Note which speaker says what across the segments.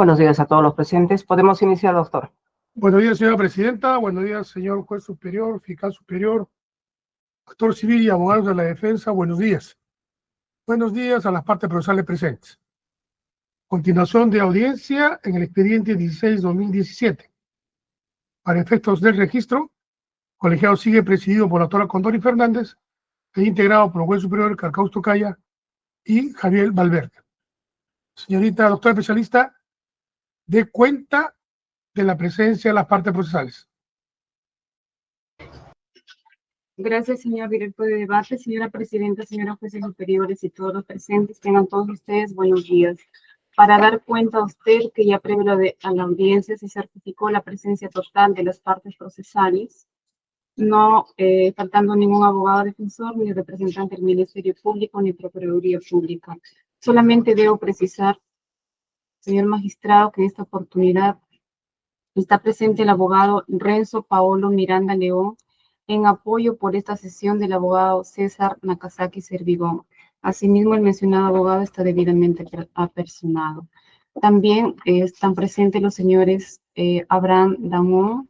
Speaker 1: Buenos días a todos los presentes. Podemos iniciar, doctor.
Speaker 2: Buenos días, señora presidenta. Buenos días, señor juez superior, fiscal superior, actor civil y abogados de la defensa. Buenos días. Buenos días a las partes procesales presentes. Continuación de audiencia en el expediente 16-2017. Para efectos del registro, el colegiado sigue presidido por la doctora Condori Fernández e integrado por el juez superior Carcausto Caya y Javier Valverde. Señorita doctora especialista, dé cuenta de la presencia de las partes procesales.
Speaker 3: Gracias, señor director de debate, señora presidenta, señora jueces superiores y todos los presentes. Tengan todos ustedes buenos días. Para dar cuenta a usted que ya previo a la audiencia se certificó la presencia total de las partes procesales, no faltando ningún abogado defensor, ni representante del Ministerio Público, ni Procuraduría Pública. Solamente debo precisar, señor magistrado, que en esta oportunidad está presente el abogado Renzo Paolo Miranda León, en apoyo por esta sesión del abogado César Nakazaki Servigón. Asimismo, el mencionado abogado está debidamente apersonado. También están presentes los señores Abraham Damón,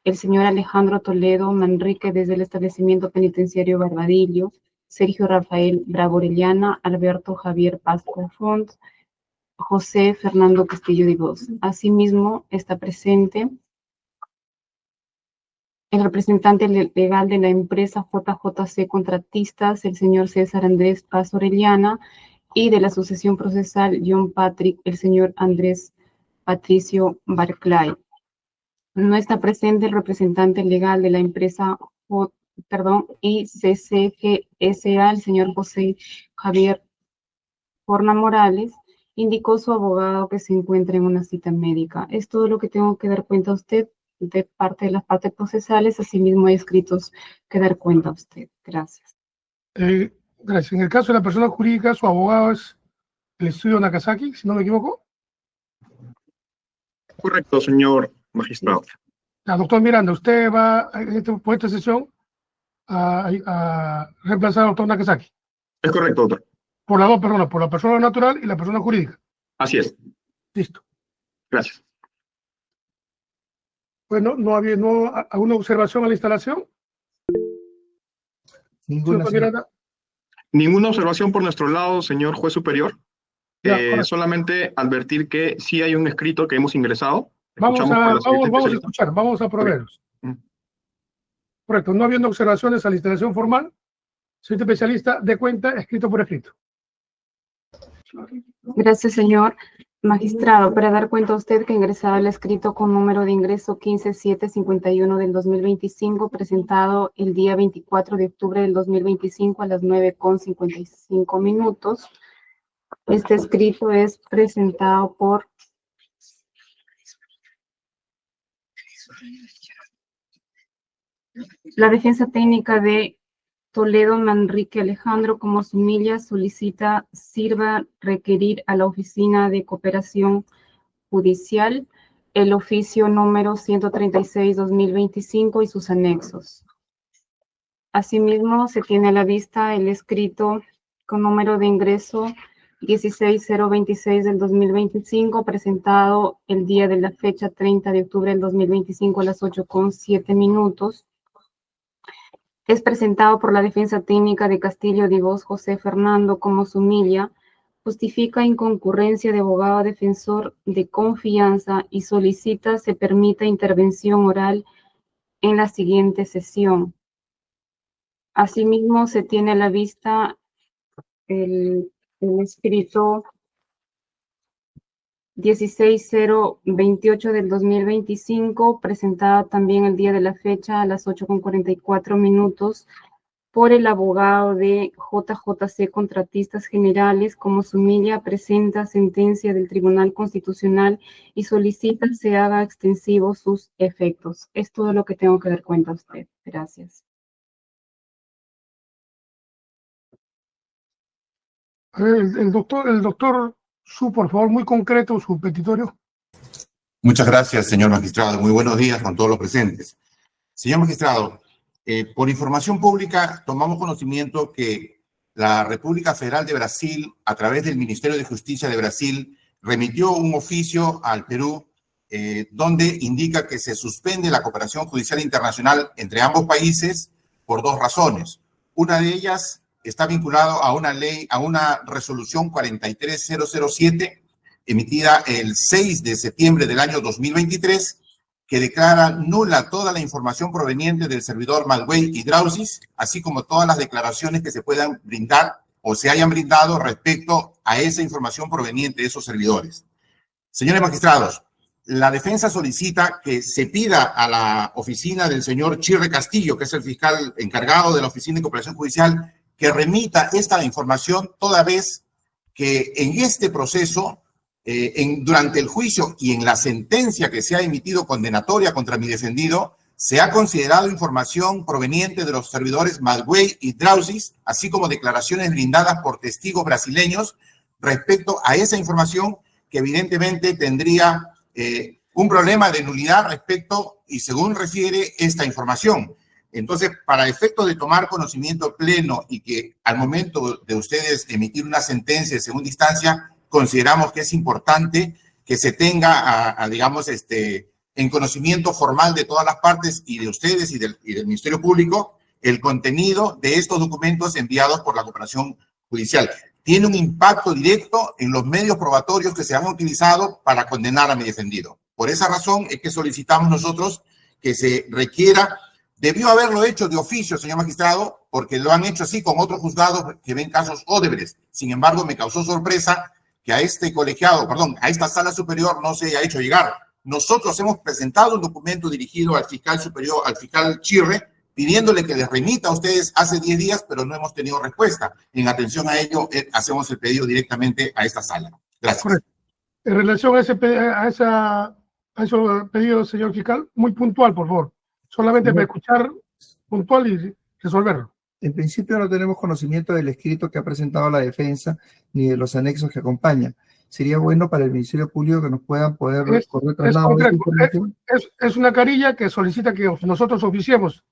Speaker 3: el señor Alejandro Toledo Manrique desde el establecimiento penitenciario Barbadillo, Sergio Rafael Bravo Orellana, Alberto Javier Pascua Font, José Fernando Castillo de Voz. Asimismo, está presente el representante legal de la empresa JJC Contratistas, el señor César Andrés Paz Orellana, y de la asociación procesal John Patrick, el señor Andrés Patricio Barclay. No está presente el representante legal de la empresa ICCGSA, el señor José Javier Forna Morales. Indicó su abogado que se encuentra en una cita médica. Es todo lo que tengo que dar cuenta a usted de parte de las partes procesales. Asimismo, hay escritos que dar cuenta a usted. Gracias.
Speaker 2: Gracias. En el caso de la persona jurídica, su abogado es el estudio Nakazaki, si no me equivoco.
Speaker 4: Correcto, señor magistrado.
Speaker 2: Doctor Miranda, usted va por esta sesión a reemplazar al doctor Nakazaki.
Speaker 4: Es correcto, doctor.
Speaker 2: Por las dos personas, por la persona natural y la persona jurídica.
Speaker 4: Así es.
Speaker 2: Listo.
Speaker 4: Gracias.
Speaker 2: Bueno, ¿no había alguna observación a la instalación?
Speaker 4: Ninguna observación por nuestro lado, señor juez superior. Solamente advertir que sí hay un escrito que hemos ingresado.
Speaker 2: Vamos a proveerlos. Correcto, no habiendo observaciones a la instalación formal, señor especialista, de cuenta, escrito por escrito.
Speaker 3: Gracias, señor magistrado. Para dar cuenta a usted que ingresaba el escrito con número de ingreso 15751 del 2025, presentado el día 24 de octubre del 2025 a las 9:55 minutos. Este escrito es presentado por la defensa técnica de Toledo Manrique Alejandro. Como sumilla solicita sirva requerir a la Oficina de Cooperación Judicial el oficio número 136/2025 y sus anexos. Asimismo, se tiene a la vista el escrito con número de ingreso 16026 del 2025, presentado el día de la fecha 30 de octubre del 2025 a las 8:07 minutos. Es presentado por la defensa técnica de Castillo de Voz José Fernando como sumilla, justifica inconcurrencia de abogado defensor de confianza y solicita se permita intervención oral en la siguiente sesión. Asimismo, se tiene a la vista el escrito 16028 del 2025, presentada también el día de la fecha a las 8:44 minutos por el abogado de JJC Contratistas Generales. Como sumilla presenta sentencia del Tribunal Constitucional y solicita se haga extensivo sus efectos. Es todo lo que tengo que dar cuenta a usted. Gracias.
Speaker 2: El doctor Su, por favor, muy concreto, su petitorio.
Speaker 5: Muchas gracias, señor magistrado. Muy buenos días con todos los presentes. Señor magistrado, por información pública tomamos conocimiento que la República Federal de Brasil, a través del Ministerio de Justicia de Brasil, remitió un oficio al Perú donde indica que se suspende la cooperación judicial internacional entre ambos países por dos razones. Una de ellas está vinculado a una ley, a una resolución 43007 emitida el 6 de septiembre del año 2023, que declara nula toda la información proveniente del servidor Madway y Drausis, así como todas las declaraciones que se puedan brindar o se hayan brindado respecto a esa información proveniente de esos servidores. Señores magistrados, la defensa solicita que se pida a la oficina del señor Chirre Castillo, que es el fiscal encargado de la Oficina de Cooperación Judicial, que remita esta información toda vez que en este proceso, durante el juicio y en la sentencia que se ha emitido condenatoria contra mi defendido, se ha considerado información proveniente de los servidores Madway y Drausis, así como declaraciones brindadas por testigos brasileños respecto a esa información que evidentemente tendría un problema de nulidad respecto y según refiere esta información. Entonces, para efectos de tomar conocimiento pleno y que al momento de ustedes emitir una sentencia de segunda instancia, consideramos que es importante que se tenga, digamos, en conocimiento formal de todas las partes y de ustedes y del Ministerio Público el contenido de estos documentos enviados por la cooperación judicial. Tiene un impacto directo en los medios probatorios que se han utilizado para condenar a mi defendido. Por esa razón es que solicitamos nosotros que se requiera, debió haberlo hecho de oficio, señor magistrado, porque lo han hecho así con otros juzgados que ven casos Odebrecht. Sin embargo, me causó sorpresa que a este colegiado, perdón, a esta sala superior no se haya hecho llegar. Nosotros hemos presentado un documento dirigido al fiscal superior, al fiscal Chirre, pidiéndole que les remita a ustedes hace 10 días, pero no hemos tenido respuesta. En atención a ello, hacemos el pedido directamente a esta sala. Gracias.
Speaker 2: Correcto. En relación a ese pedido, señor fiscal, muy puntual, por favor. Solamente para escuchar puntual y resolverlo.
Speaker 6: En principio no tenemos conocimiento del escrito que ha presentado la defensa ni de los anexos que acompañan. Sería bueno para el Ministerio Público que nos puedan poder correr traslado de esta información.
Speaker 2: Es una carilla que solicita que nosotros oficiemos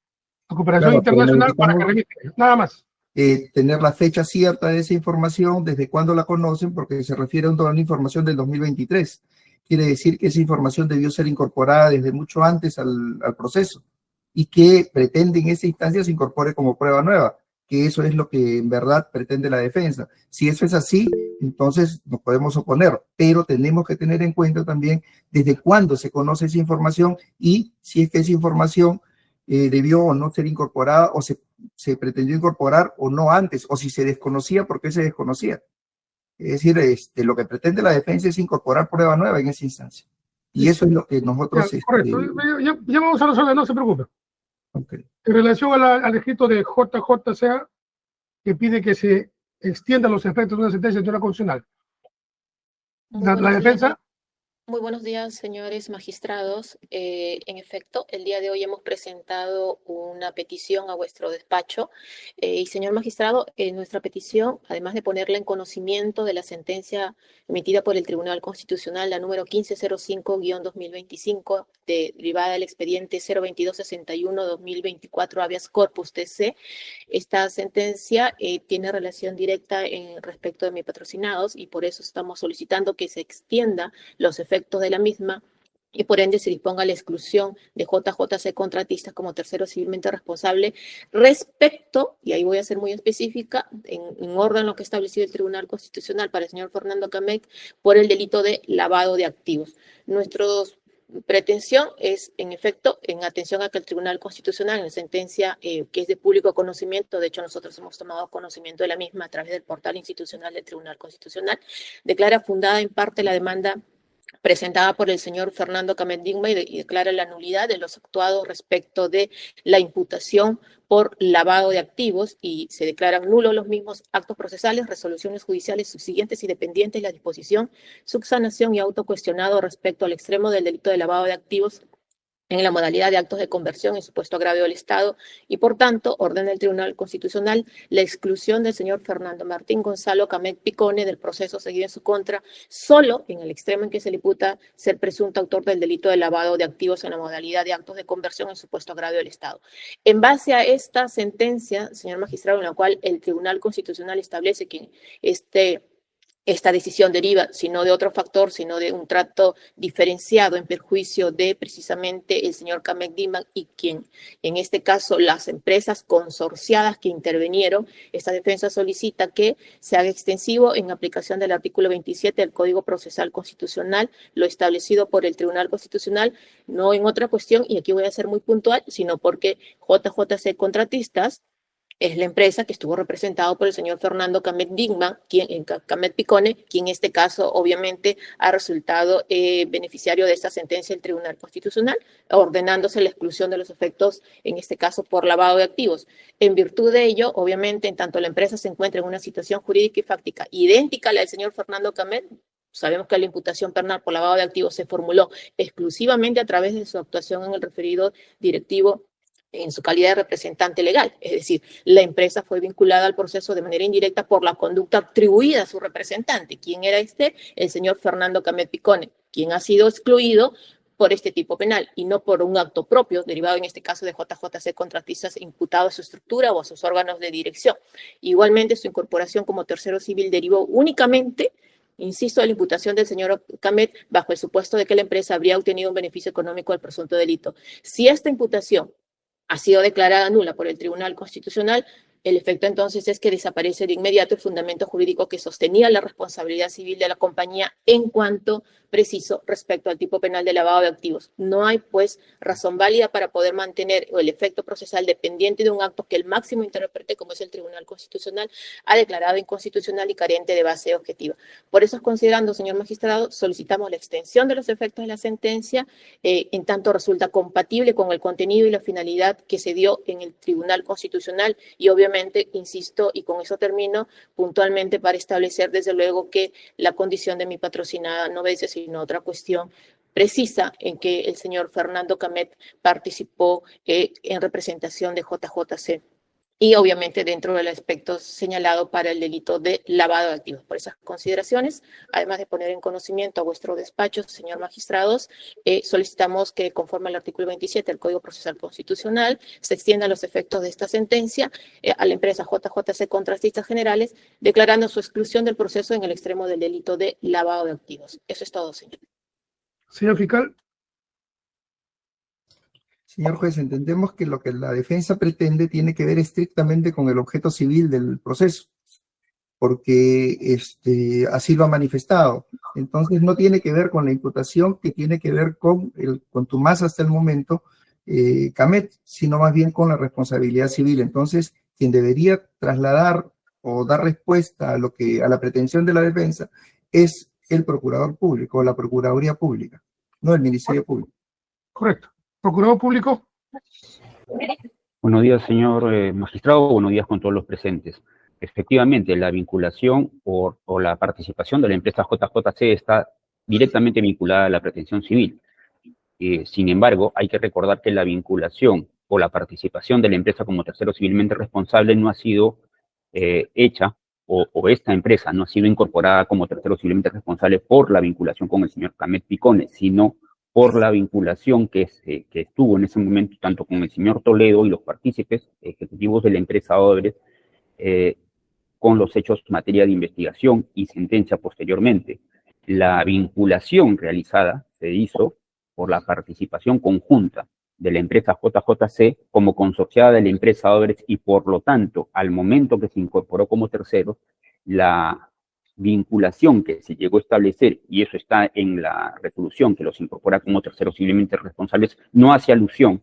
Speaker 2: la cooperación internacional para que remite, nada más.
Speaker 6: Tener la fecha cierta de esa información, desde cuándo la conocen, porque se refiere a una información del 2023. Quiere decir que esa información debió ser incorporada desde mucho antes al proceso y que pretende en esa instancia se incorpore como prueba nueva, que eso es lo que en verdad pretende la defensa. Si eso es así, entonces nos podemos oponer, pero tenemos que tener en cuenta también desde cuándo se conoce esa información y si es que esa información debió o no ser incorporada o se pretendió incorporar o no antes, o si se desconocía, ¿por qué se desconocía? Es decir, lo que pretende la defensa es incorporar prueba nueva en esa instancia. Y eso es lo que nosotros...
Speaker 2: Correcto, ya vamos a resolver, no se preocupe.
Speaker 6: Okay.
Speaker 2: En relación al escrito de JJCA, que pide que se extiendan los efectos de una sentencia de tribunal constitucional. La defensa...
Speaker 7: Muy buenos días, señores magistrados. En efecto, el día de hoy hemos presentado una petición a vuestro despacho. Y señor magistrado, nuestra petición, además de ponerla en conocimiento de la sentencia emitida por el Tribunal Constitucional, la número 1505-2025, derivada del expediente 02261-2024 habeas corpus TC, esta sentencia tiene relación directa respecto de mis patrocinados y por eso estamos solicitando que se extienda los efectos de la misma y por ende se disponga la exclusión de JJC contratistas como tercero civilmente responsable respecto, y ahí voy a ser muy específica, en orden a lo que ha establecido el Tribunal Constitucional para el señor Fernando Camet por el delito de lavado de activos. Nuestra pretensión es, en efecto, en atención a que el Tribunal Constitucional, en la sentencia que es de público conocimiento, de hecho nosotros hemos tomado conocimiento de la misma a través del portal institucional del Tribunal Constitucional, declara fundada en parte la demanda presentada por el señor Fernando Camet Digma y declara la nulidad de los actuados respecto de la imputación por lavado de activos y se declaran nulos los mismos actos procesales, resoluciones judiciales subsiguientes y dependientes, la disposición, subsanación y autocuestionado respecto al extremo del delito de lavado de activos en la modalidad de actos de conversión en supuesto agravio del Estado y, por tanto, ordena el Tribunal Constitucional la exclusión del señor Fernando Martín Gonzalo Camet Picone del proceso seguido en su contra, solo en el extremo en que se le imputa ser presunto autor del delito de lavado de activos en la modalidad de actos de conversión en supuesto agravio del Estado. En base a esta sentencia, señor magistrado, en la cual el Tribunal Constitucional establece que esta decisión deriva, si no de otro factor, sino de un trato diferenciado en perjuicio de precisamente el señor Camet Digman y quien, en este caso, las empresas consorciadas que intervinieron. Esta defensa solicita que se haga extensivo en aplicación del artículo 27 del Código Procesal Constitucional, lo establecido por el Tribunal Constitucional, no en otra cuestión, y aquí voy a ser muy puntual, sino porque JJC Contratistas es la empresa que estuvo representado por el señor Fernando Camet Digman, Camet Picone, quien en este caso obviamente ha resultado beneficiario de esta sentencia del Tribunal Constitucional, ordenándose la exclusión de los efectos, en este caso por lavado de activos. En virtud de ello, obviamente, en tanto la empresa se encuentra en una situación jurídica y fáctica idéntica a la del señor Fernando Camet, sabemos que la imputación penal por lavado de activos se formuló exclusivamente a través de su actuación en el referido directivo en su calidad de representante legal, es decir, la empresa fue vinculada al proceso de manera indirecta por la conducta atribuida a su representante. ¿Quién era este? El señor Fernando Camet Picone, quien ha sido excluido por este tipo penal y no por un acto propio, derivado en este caso de JJC Contratistas imputado a su estructura o a sus órganos de dirección. Igualmente, su incorporación como tercero civil derivó únicamente, insisto, de la imputación del señor Camet bajo el supuesto de que la empresa habría obtenido un beneficio económico del presunto delito. Si esta imputación ha sido declarada nula por el Tribunal Constitucional, el efecto entonces es que desaparece de inmediato el fundamento jurídico que sostenía la responsabilidad civil de la compañía en cuanto preciso respecto al tipo penal de lavado de activos. No hay, pues, razón válida para poder mantener el efecto procesal dependiente de un acto que el máximo intérprete, como es el Tribunal Constitucional, ha declarado inconstitucional y carente de base objetiva. Por eso, considerando, señor magistrado, solicitamos la extensión de los efectos de la sentencia, en tanto resulta compatible con el contenido y la finalidad que se dio en el Tribunal Constitucional y, obviamente, insisto, y con eso termino, puntualmente para establecer, desde luego, que la condición de mi patrocinada no obedece sino otra cuestión precisa en que el señor Fernando Camet participó en representación de JJC y obviamente dentro del aspecto señalado para el delito de lavado de activos. Por esas consideraciones, además de poner en conocimiento a vuestro despacho, señor magistrados, solicitamos que conforme al artículo 27 del Código Procesal Constitucional se extiendan los efectos de esta sentencia a la empresa JJC Contratistas Generales, declarando su exclusión del proceso en el extremo del delito de lavado de activos. Eso es todo, señor.
Speaker 2: Señor fiscal.
Speaker 6: Señor juez, entendemos que lo que la defensa pretende tiene que ver estrictamente con el objeto civil del proceso, porque así lo ha manifestado. Entonces no tiene que ver con la imputación que tiene que ver con el contumaz hasta el momento Camet, sino más bien con la responsabilidad civil. Entonces, quien debería trasladar o dar respuesta a la pretensión de la defensa es el procurador público o la Procuraduría Pública, no el Ministerio Público.
Speaker 2: Correcto. Procurador Público.
Speaker 8: Buenos días, señor magistrado. Buenos días con todos los presentes. Efectivamente, la vinculación o la participación de la empresa JJC está directamente vinculada a la pretensión civil. Sin embargo, hay que recordar que la vinculación o la participación de la empresa como tercero civilmente responsable no ha sido hecha, o esta empresa no ha sido incorporada como tercero civilmente responsable por la vinculación con el señor Camet Picone, sino por la vinculación que estuvo en ese momento tanto con el señor Toledo y los partícipes ejecutivos de la empresa Odebrecht con los hechos en materia de investigación y sentencia posteriormente. La vinculación realizada se hizo por la participación conjunta de la empresa JJC como consorciada de la empresa Odebrecht y por lo tanto, al momento que se incorporó como tercero, la vinculación que se llegó a establecer, y eso está en la resolución que los incorpora como terceros civilmente responsables, no hace alusión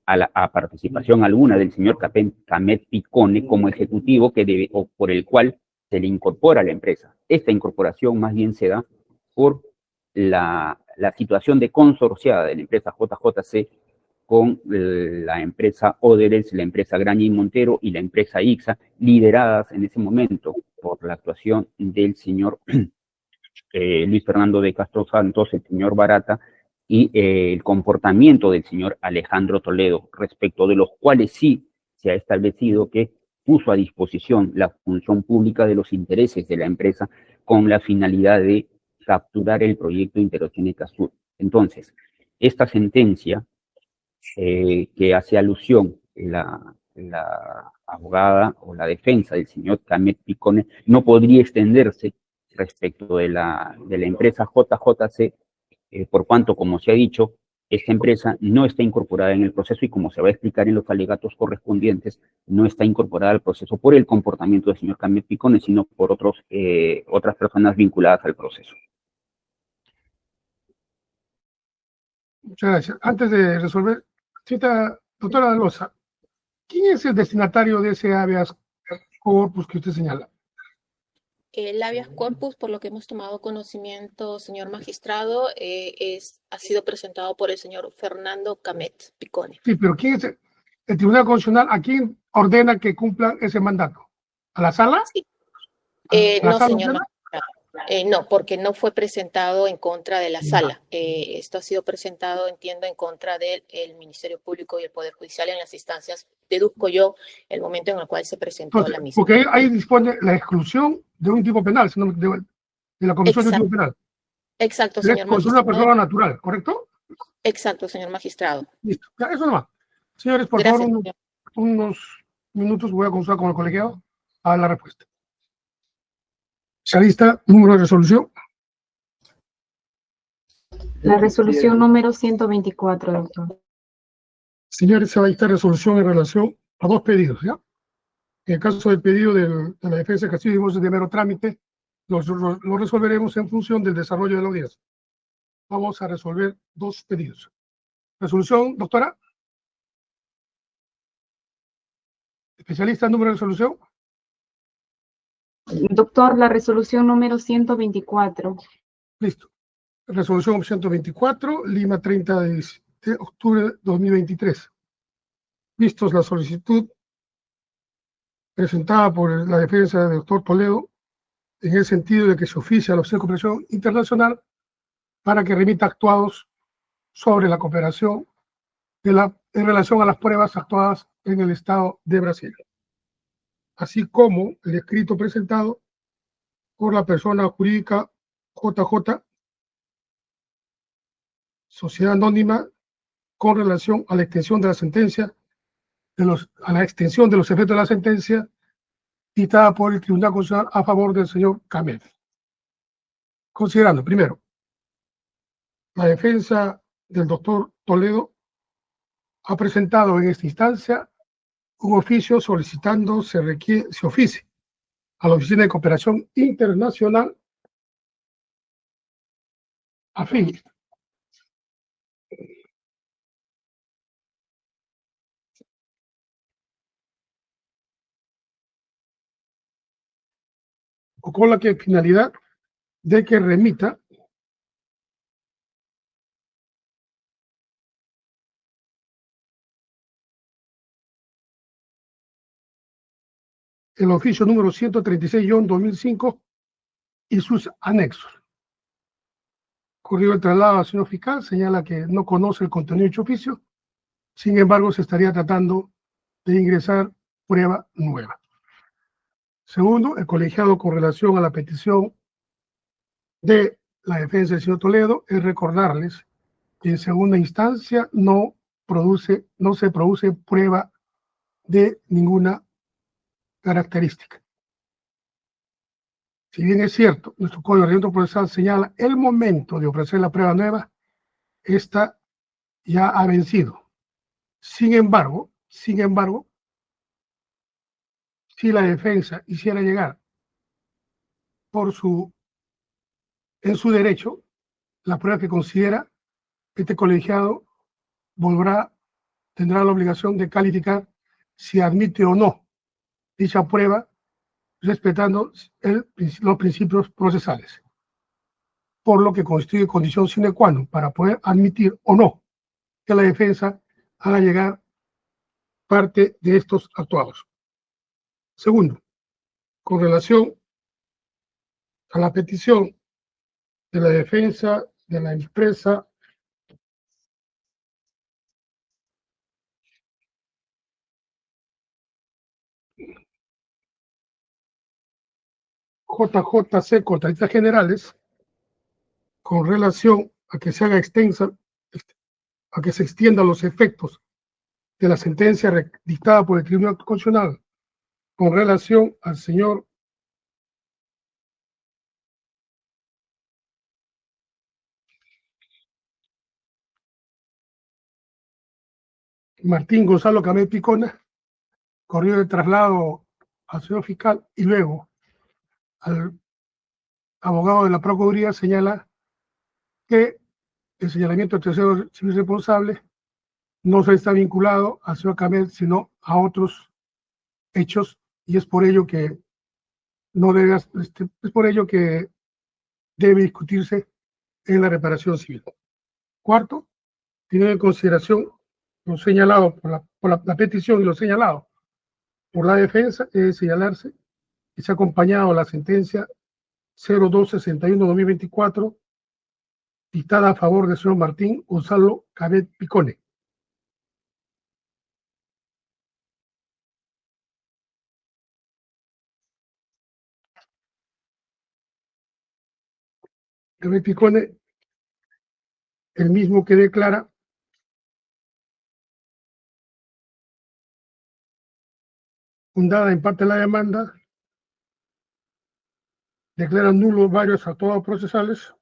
Speaker 8: a participación alguna del señor Camet Picone como ejecutivo o por el cual se le incorpora a la empresa. Esta incorporación más bien se da por la situación de consorciada de la empresa JJC con la empresa Odebrecht, la empresa Graña y Montero y la empresa ICSA, lideradas en ese momento por la actuación del señor Luis Fernando de Castro Santos, el señor Barata, y el comportamiento del señor Alejandro Toledo, respecto de los cuales sí se ha establecido que puso a disposición la función pública de los intereses de la empresa con la finalidad de capturar el proyecto Interoceánica Sur. Entonces, esta sentencia que hace alusión la abogada o la defensa del señor Camet Picone no podría extenderse respecto de la empresa JJC, por cuanto, como se ha dicho, esta empresa no está incorporada en el proceso y, como se va a explicar en los alegatos correspondientes, no está incorporada al proceso por el comportamiento del señor Camet Picone, sino por otras personas vinculadas al proceso.
Speaker 2: Muchas gracias. Antes de resolver, doctora Loza, ¿quién es el destinatario de ese habeas corpus que usted señala?
Speaker 7: El habeas corpus, por lo que hemos tomado conocimiento, señor magistrado, ha sido presentado por el señor Fernando Camet Picone.
Speaker 2: Sí, pero ¿quién es el Tribunal Constitucional? ¿A quién ordena que cumpla ese mandato? ¿A la sala?
Speaker 7: Sí.
Speaker 2: ¿A la
Speaker 7: No,
Speaker 2: sala
Speaker 7: señor
Speaker 2: ordena?
Speaker 7: magistrado. No, porque no fue presentado en contra de la sala. Esto ha sido presentado, entiendo, en contra del Ministerio Público y el Poder Judicial en las instancias, deduzco yo, el momento en el cual se presentó
Speaker 2: Entonces,
Speaker 7: la misma.
Speaker 2: porque ahí dispone la exclusión de un tipo penal, sino de la comisión de un tipo penal.
Speaker 7: Exacto,
Speaker 2: Pero
Speaker 7: señor
Speaker 2: es una
Speaker 7: magistrado.
Speaker 2: persona natural, ¿correcto?
Speaker 7: Exacto, señor magistrado.
Speaker 2: Listo, ya, eso nomás. Señores, por
Speaker 7: Gracias,
Speaker 2: favor,
Speaker 7: señor.
Speaker 2: unos minutos voy a consultar con el colegiado a la respuesta. Especialista, número de resolución.
Speaker 3: La resolución número 124, doctor.
Speaker 2: Señores, se va a dictar resolución en relación a dos pedidos, ¿ya? En el caso del pedido de la defensa de Castillo y de mero trámite, lo resolveremos en función del desarrollo de la audiencia. Vamos a resolver dos pedidos. Resolución, doctora. Especialista, número de resolución.
Speaker 3: Doctor, la resolución número 124.
Speaker 2: Listo. Resolución 124, Lima, 30 de octubre de 2023. Vistos la solicitud presentada por la defensa del doctor Toledo, en el sentido de que se oficia a la Oficina de Cooperación Internacional para que remita actuados sobre la cooperación en relación a las pruebas actuadas en el Estado de Brasil, así como el escrito presentado por la persona jurídica JJ, Sociedad Anónima, con relación a la extensión de la sentencia, a la extensión de los efectos de la sentencia dictada por el Tribunal Constitucional a favor del señor Camet. Considerando, primero, la defensa del doctor Toledo ha presentado en esta instancia un oficio solicitando se oficie a la Oficina de Cooperación Internacional a fin o con la finalidad de que remita el oficio número 136-2005 y sus anexos. Ocurrido el traslado al señor fiscal, señala que no conoce el contenido de dicho oficio, sin embargo se estaría tratando de ingresar prueba nueva. Segundo, el colegiado, con relación a la petición de la defensa del señor Toledo, es recordarles que en segunda instancia no se produce prueba de ninguna característica. Si bien es cierto, nuestro Código de Reglamento Procesal señala el momento de ofrecer la prueba nueva, esta ya ha vencido. Sin embargo, si la defensa hiciera llegar en su derecho la prueba que considera, este colegiado tendrá la obligación de calificar si admite o no dicha prueba, respetando los principios procesales, por lo que constituye condición sine qua non para poder admitir o no que la defensa haga llegar parte de estos actuados. Segundo, con relación a la petición de la defensa de la empresa JJC Contratistas Generales, con relación a que se haga a que se extiendan los efectos de la sentencia dictada por el Tribunal Constitucional con relación al señor Martín Gonzalo Camet Picona, corrió de traslado al señor fiscal y luego al abogado de la Procuraduría señala que el señalamiento del tercero civil responsable no se está vinculado al señor Camet, sino a otros hechos, y es por ello que no debe, es por ello que debe discutirse en la reparación civil. Cuarto, teniendo en consideración lo señalado por la petición y lo señalado por la defensa, debe señalarse que se ha acompañado la sentencia 0261-2024 dictada a favor del señor Martín Gonzalo Camet Picone. Camet Picone, el mismo que declara fundada en parte la demanda, declara nulos varios actuados procesales,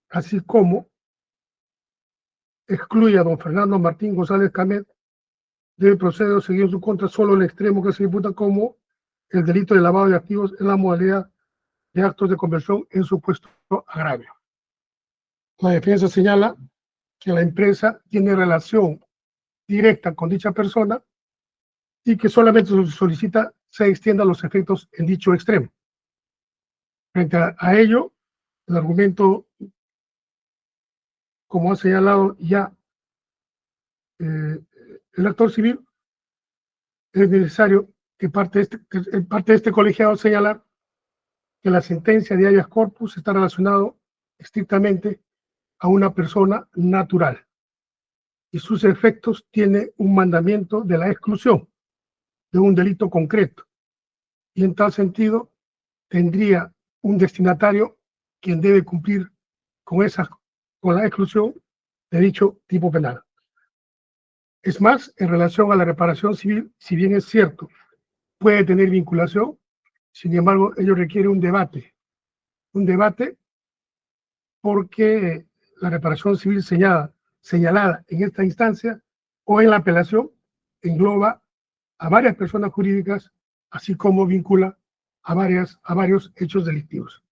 Speaker 2: así como excluye a don Fernando Martín González Camet del proceso seguido en su contra solo el extremo que se imputa como el delito de lavado de activos en la modalidad de actos de conversión en supuesto agravio. La defensa señala que la empresa tiene relación directa con dicha persona y que solamente solicita se extienda los efectos en dicho extremo. Frente a ello, el argumento, como ha señalado ya el actor civil, es necesario que parte de este colegiado señalar que la sentencia de habeas corpus está relacionado estrictamente a una persona natural y sus efectos tiene un mandamiento de la exclusión de un delito concreto, y en tal sentido tendría un destinatario quien debe cumplir con la exclusión de dicho tipo penal. Es más, en relación a la reparación civil, si bien es cierto, puede tener vinculación, sin embargo, ello requiere un debate porque la reparación civil señalada en esta instancia o en la apelación engloba a varias personas jurídicas, así como vincula a varios hechos delictivos.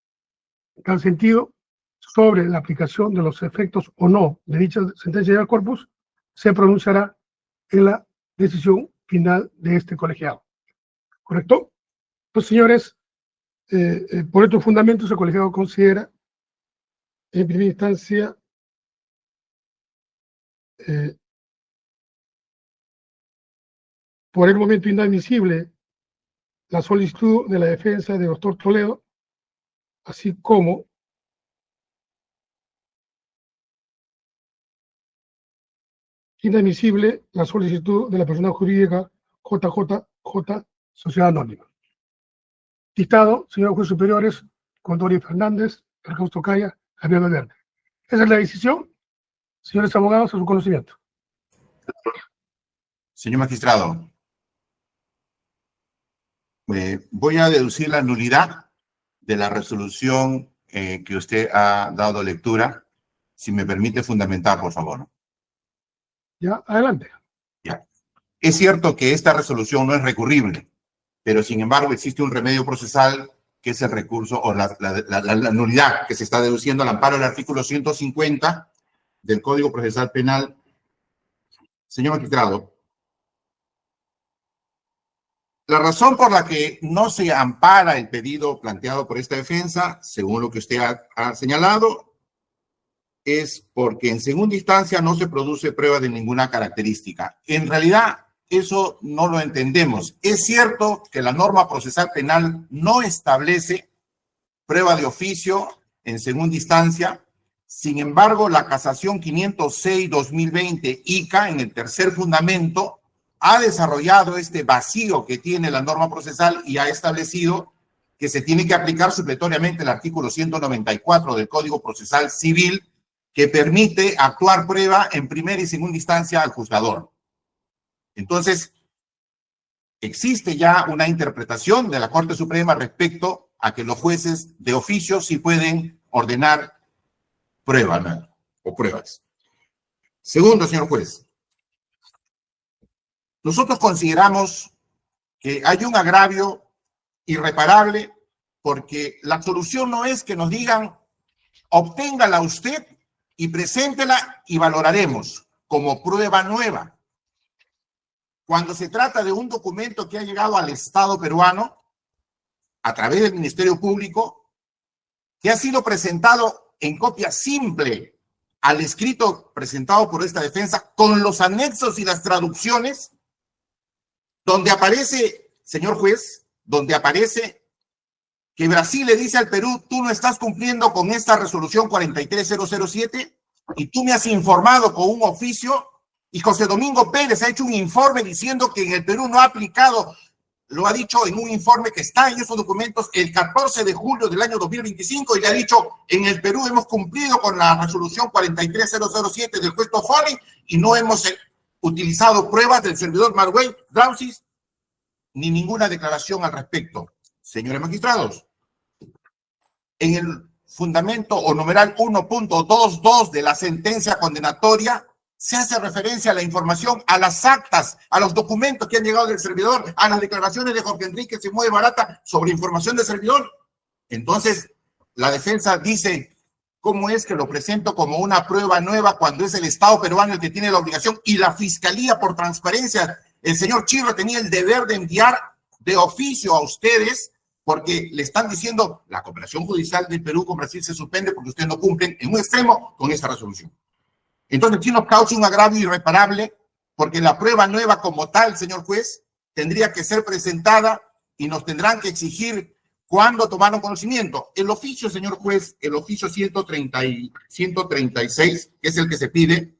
Speaker 2: En tal sentido, sobre la aplicación de los efectos o no de dicha sentencia de habeas corpus, se pronunciará en la decisión final de este colegiado. ¿Correcto? Pues, señores, por estos fundamentos, el colegiado considera, en primera instancia, por el momento inadmisible la solicitud de la defensa del doctor Toledo, así como inadmisible la solicitud de la persona jurídica JJJ Sociedad Anónima. Dictado, señor juez superiores, Condori Fernández, Carlos Tocaya, Javier Valverde. Esa es la decisión. Señores abogados, a su conocimiento.
Speaker 5: Señor magistrado, voy a deducir la nulidad de la resolución que usted ha dado lectura. Si me permite fundamentar, por favor.
Speaker 2: Ya, adelante.
Speaker 5: Ya. Es cierto que esta resolución no es recurrible, pero sin embargo existe un remedio procesal que es el recurso o la nulidad que se está deduciendo al amparo del artículo 150 del Código Procesal Penal. Señor magistrado, la razón por la que no se ampara el pedido planteado por esta defensa, según lo que usted ha señalado, es porque en segunda instancia no se produce prueba de ninguna característica. En realidad, eso no lo entendemos. Es cierto que la norma procesal penal no establece prueba de oficio en segunda instancia. Sin embargo, la casación 506-2020 ICA, en el tercer fundamento, ha desarrollado este vacío que tiene la norma procesal y ha establecido que se tiene que aplicar supletoriamente el artículo 194 del Código Procesal Civil, que permite actuar prueba en primera y segunda instancia al juzgador. Entonces, existe ya una interpretación de la Corte Suprema respecto a que los jueces de oficio sí pueden ordenar pruebas, ¿no? O pruebas. Segundo, señor juez, nosotros consideramos que hay un agravio irreparable porque la solución no es que nos digan obténgala usted y preséntela y valoraremos como prueba nueva. Cuando se trata de un documento que ha llegado al Estado peruano a través del Ministerio Público, que ha sido presentado en copia simple al escrito presentado por esta defensa, con los anexos y las traducciones, donde aparece, señor juez, donde aparece que Brasil le dice al Perú, tú no estás cumpliendo con esta resolución 43007 y tú me has informado con un oficio, y José Domingo Pérez ha hecho un informe diciendo que en el Perú no ha aplicado, lo ha dicho en un informe que está en esos documentos el 14 de julio del año 2025 y le ha dicho, en el Perú hemos cumplido con la resolución 43007 del juez Toffoli y no hemos utilizado pruebas del servidor Marwey, Drausis, ni ninguna declaración al respecto. Señores magistrados, en el fundamento o numeral 1.22 de la sentencia condenatoria se hace referencia a la información, a las actas, a los documentos que han llegado del servidor, a las declaraciones de Jorge Enrique Se Mueve Barata sobre información del servidor. Entonces, la defensa dice, ¿cómo es que lo presento como una prueba nueva cuando es el Estado peruano el que tiene la obligación y la Fiscalía por transparencia? El señor Chirro tenía el deber de enviar de oficio a ustedes porque le están diciendo la cooperación judicial del Perú con Brasil se suspende porque ustedes no cumplen en un extremo con esta resolución. Entonces, sí nos causa un agravio irreparable porque la prueba nueva como tal, señor juez, tendría que ser presentada y nos tendrán que exigir cuándo tomaron conocimiento. El oficio, señor juez, el oficio 136, que es el que se pide,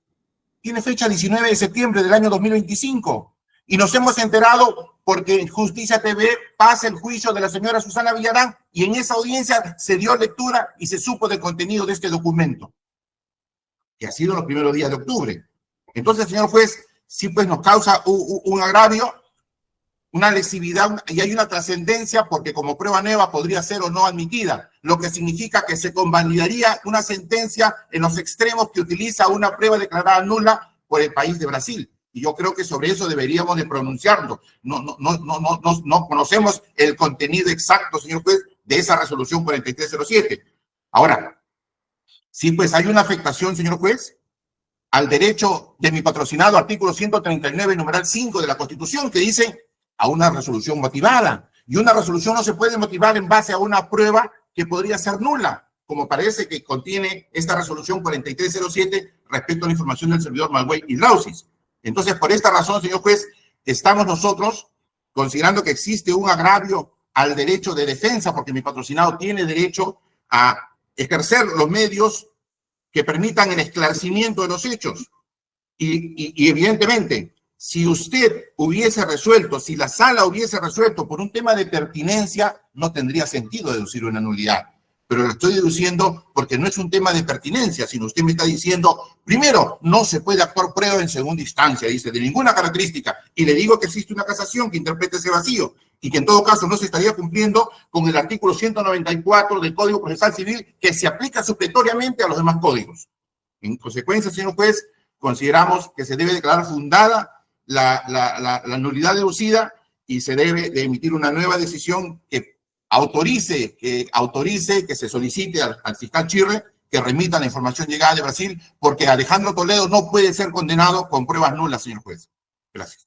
Speaker 5: tiene fecha 19 de septiembre del año 2025. Y nos hemos enterado porque en Justicia TV pasa el juicio de la señora Susana Villarán y en esa audiencia se dio lectura y se supo del contenido de este documento, que ha sido en los primeros días de octubre. Entonces, señor juez, sí pues nos causa un agravio, una lesividad y hay una trascendencia porque como prueba nueva podría ser o no admitida, lo que significa que se convalidaría una sentencia en los extremos que utiliza una prueba declarada nula por el país de Brasil. Y yo creo que sobre eso deberíamos de pronunciarlo. No conocemos el contenido exacto, señor juez, de esa resolución 4307. Ahora, sí, pues hay una afectación, señor juez, al derecho de mi patrocinado, artículo 139, numeral 5 de la Constitución, que dice a una resolución motivada. Y una resolución no se puede motivar en base a una prueba que podría ser nula, como parece que contiene esta resolución 4307 respecto a la información del servidor Marwey y Drausis. Entonces, por esta razón, señor juez, estamos nosotros considerando que existe un agravio al derecho de defensa, porque mi patrocinado tiene derecho a ejercer los medios que permitan el esclarecimiento de los hechos. Y evidentemente, si usted hubiese resuelto, si la sala hubiese resuelto por un tema de pertinencia, no tendría sentido deducir una nulidad. Pero lo estoy deduciendo porque no es un tema de pertinencia, sino usted me está diciendo, primero, no se puede actuar prueba en segunda instancia, dice, de ninguna característica. Y le digo que existe una casación que interprete ese vacío y que en todo caso no se estaría cumpliendo con el artículo 194 del Código Procesal Civil que se aplica supletoriamente a los demás códigos. En consecuencia, señor juez, consideramos que se debe declarar fundada la nulidad deducida y se debe de emitir una nueva decisión que autorice que se solicite al fiscal Chirre que remita la información llegada de Brasil, porque Alejandro Toledo no puede ser condenado con pruebas nulas, señor juez. Gracias.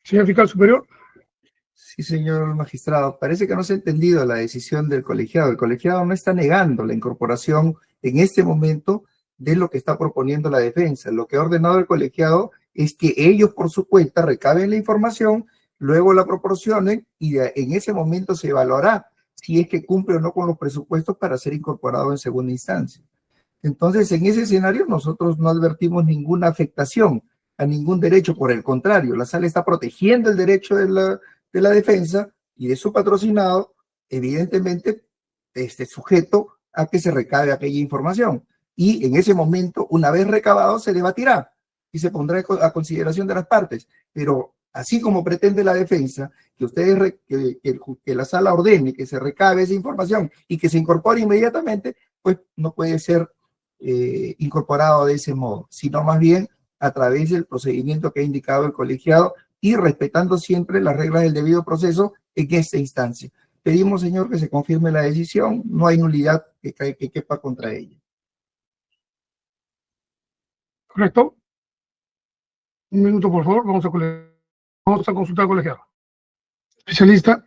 Speaker 2: Señor fiscal superior.
Speaker 6: Sí, señor magistrado. Parece que no se ha entendido la decisión del colegiado. El colegiado no está negando la incorporación en este momento de lo que está proponiendo la defensa. Lo que ha ordenado el colegiado es que ellos por su cuenta recaben la información, luego la proporcionen y en ese momento se evaluará si es que cumple o no con los presupuestos para ser incorporado en segunda instancia. Entonces, en ese escenario nosotros no advertimos ninguna afectación a ningún derecho, por el contrario, la sala está protegiendo el derecho de la defensa y de su patrocinado, evidentemente, sujeto a que se recabe aquella información. Y en ese momento, una vez recabado, se debatirá y se pondrá a consideración de las partes. Pero así como pretende la defensa, que la sala ordene que se recabe esa información y que se incorpore inmediatamente, pues no puede ser incorporado de ese modo, sino más bien a través del procedimiento que ha indicado el colegiado y respetando siempre las reglas del debido proceso en esta instancia. Pedimos, señor, que se confirme la decisión, no hay nulidad que quepa contra ella.
Speaker 2: ¿Correcto? Un minuto, por favor, vamos a consultar al colegiado. Especialista.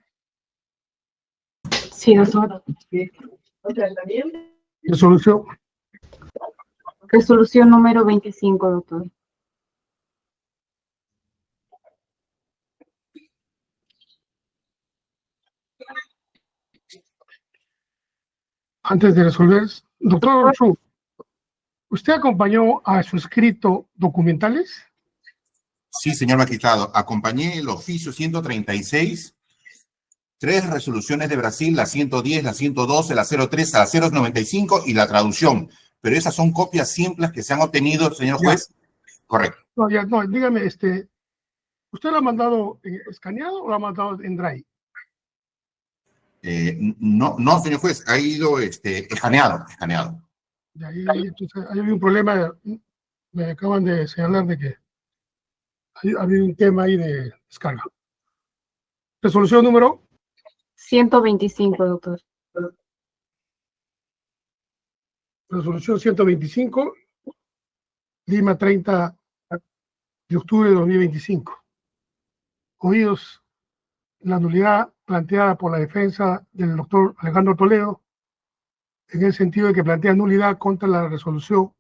Speaker 3: Sí, doctor.
Speaker 2: Resolución.
Speaker 3: Resolución número 25, doctor.
Speaker 2: Antes de resolver, doctor Su, ¿usted acompañó a su escrito documentales?
Speaker 5: Sí, señor magistrado. Acompañé el oficio 136, 3 resoluciones de Brasil, la 110, la 112, la 03, la 095 y la traducción. Pero esas son copias simples que se han obtenido, señor juez. Correcto.
Speaker 2: No, ya, no, dígame, ¿usted lo ha mandado escaneado o lo ha mandado en Drive?
Speaker 5: No, señor juez, ha ido escaneado.
Speaker 2: Y ahí, entonces, hay un problema, me acaban de señalar de que ha habido un tema ahí de descarga. Resolución número
Speaker 3: 125, doctor.
Speaker 2: Resolución 125, Lima, 30 de octubre de 2025. Oídos la nulidad planteada por la defensa del doctor Alejandro Toledo, en el sentido de que plantea nulidad contra la resolución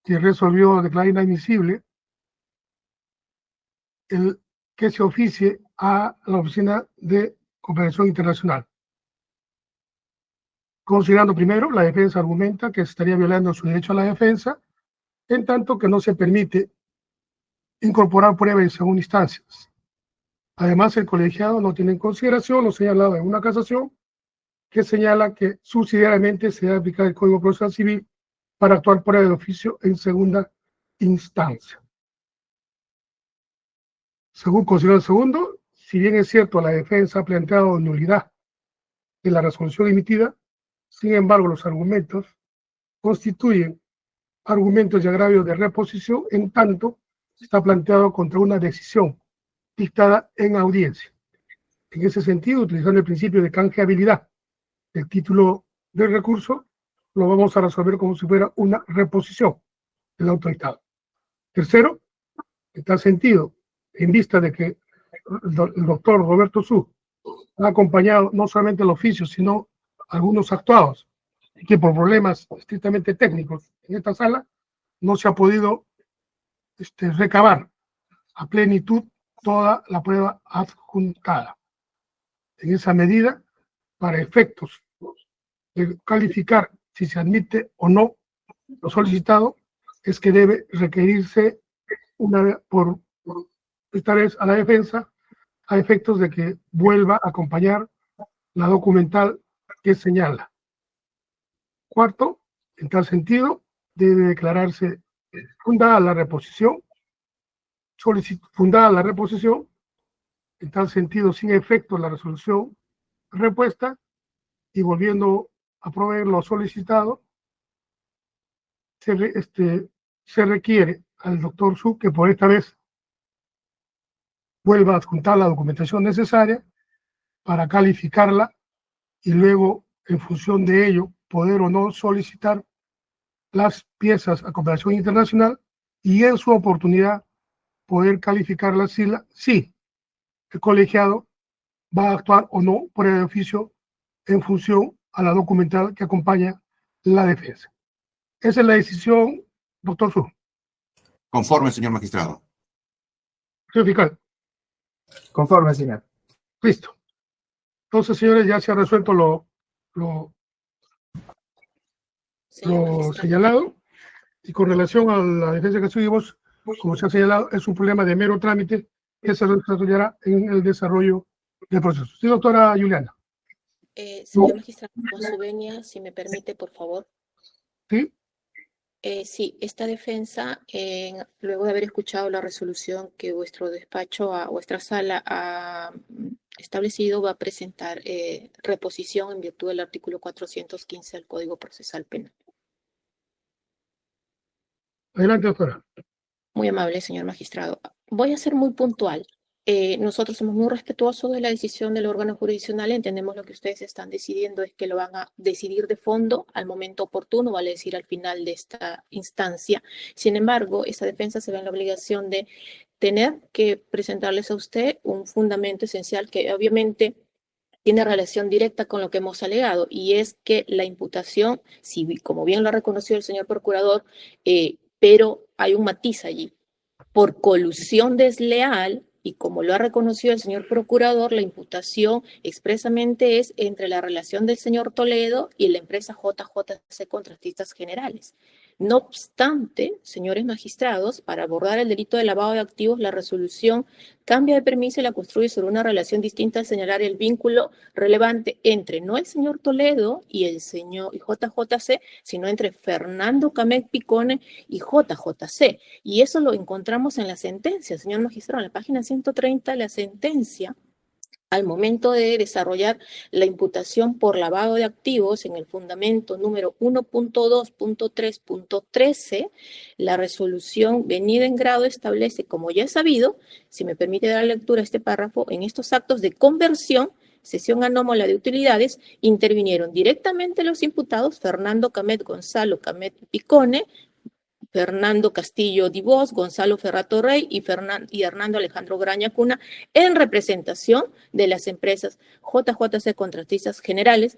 Speaker 2: que resolvió declarar inadmisible el que se oficie a la Oficina de Cooperación Internacional. Considerando primero, la defensa argumenta que se estaría violando su derecho a la defensa, en tanto que no se permite incorporar pruebas en segunda instancia. Además, el colegiado no tiene en consideración lo señalado en una casación que señala que subsidiariamente se debe aplicar el Código Procesal Civil para actuar por el oficio en segunda instancia. Según considera el segundo, si bien es cierto la defensa ha planteado nulidad de la resolución emitida, sin embargo los argumentos constituyen argumentos de agravio de reposición, en tanto está planteado contra una decisión dictada en audiencia. En ese sentido, utilizando el principio de canjeabilidad del título del recurso, lo vamos a resolver como si fuera una reposición del autodictado. Tercero, en tal sentido, en vista de que el doctor Roberto Su ha acompañado no solamente el oficio, sino algunos actuados, y que por problemas estrictamente técnicos en esta sala no se ha podido recabar a plenitud toda la prueba adjuntada. En esa medida, para efectos de calificar si se admite o no lo solicitado, es que debe requerirse por esta vez a la defensa a efectos de que vuelva a acompañar la documental que señala. Cuarto, en tal sentido, debe declararse fundada la reposición, en tal sentido, sin efecto la resolución repuesta, y volviendo a proveer lo solicitado, se requiere al doctor Su que por esta vez vuelva a adjuntar la documentación necesaria para calificarla y luego, en función de ello, poder o no solicitar las piezas a cooperación internacional y en su oportunidad poder calificarlas si el colegiado va a actuar o no por el oficio en función a la documental que acompaña la defensa. Esa es la decisión, doctor Su.
Speaker 5: Conforme, señor magistrado.
Speaker 2: Señor fiscal.
Speaker 6: Conforme, señor.
Speaker 2: Listo. Entonces, señores, ya se ha resuelto lo señalado, y con relación a la defensa que subimos, como se ha señalado, es un problema de mero trámite que se desarrollará en el desarrollo del proceso. Sí, doctora Juliana.
Speaker 7: Señor magistrado, con su venia, si me permite, por favor.
Speaker 2: Sí.
Speaker 7: Sí, esta defensa, luego de haber escuchado la resolución que vuestro despacho, a vuestra sala ha establecido, va a presentar reposición en virtud del artículo 415 del Código Procesal Penal.
Speaker 2: Adelante, doctora.
Speaker 7: Muy amable, señor magistrado. Voy a ser muy puntual. Nosotros somos muy respetuosos de la decisión del órgano jurisdiccional. Entendemos lo que ustedes están decidiendo es que lo van a decidir de fondo al momento oportuno, vale decir al final de esta instancia. Sin embargo, esta defensa se ve en la obligación de tener que presentarles a usted un fundamento esencial que obviamente tiene relación directa con lo que hemos alegado, y es que la imputación, si, como bien lo ha reconocido el señor procurador, pero hay un matiz allí. Por colusión desleal, y como lo ha reconocido el señor procurador, la imputación expresamente es entre la relación del señor Toledo y la empresa JJC Contratistas Generales. No obstante, señores magistrados, para abordar el delito de lavado de activos, la resolución cambia de premisa y la construye sobre una relación distinta al señalar el vínculo relevante entre no el señor Toledo y el señor JJC, sino entre Fernando Camet Picone y JJC. Y eso lo encontramos en la sentencia, señor magistrado, en la página 130 de la sentencia. Al momento de desarrollar la imputación por lavado de activos en el fundamento número 1.2.3.13, la resolución venida en grado establece, como ya es sabido, si me permite dar lectura a este párrafo, en estos actos de conversión, cesión anómala de utilidades, intervinieron directamente los imputados Fernando Camet Gonzalo Camet Picone, Fernando Castillo Dibós, Gonzalo Ferrato Rey y Hernando Alejandro Graña Cuna en representación de las empresas JJC Contratistas Generales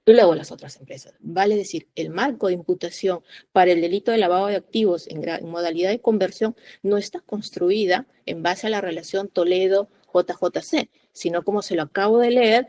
Speaker 7: y luego las otras empresas. Vale decir, el marco de imputación para el delito de lavado de activos en modalidad de conversión no está construida en base a la relación Toledo-JJC, sino como se lo acabo de leer,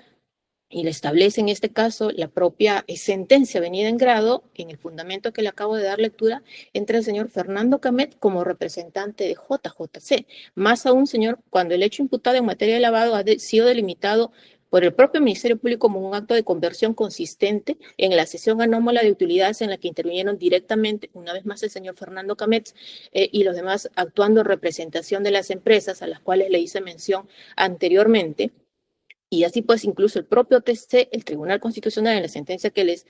Speaker 7: y le establece en este caso la propia sentencia venida en grado, en el fundamento que le acabo de dar lectura, entre el señor Fernando Camet como representante de JJC. Más aún, señor, cuando el hecho imputado en materia de lavado ha sido delimitado por el propio Ministerio Público como un acto de conversión consistente en la cesión anómala de utilidades en la que intervinieron directamente, una vez más, el señor Fernando Camet y los demás actuando en representación de las empresas a las cuales le hice mención anteriormente. Y así pues, incluso el propio TC, el Tribunal Constitucional, en la sentencia que les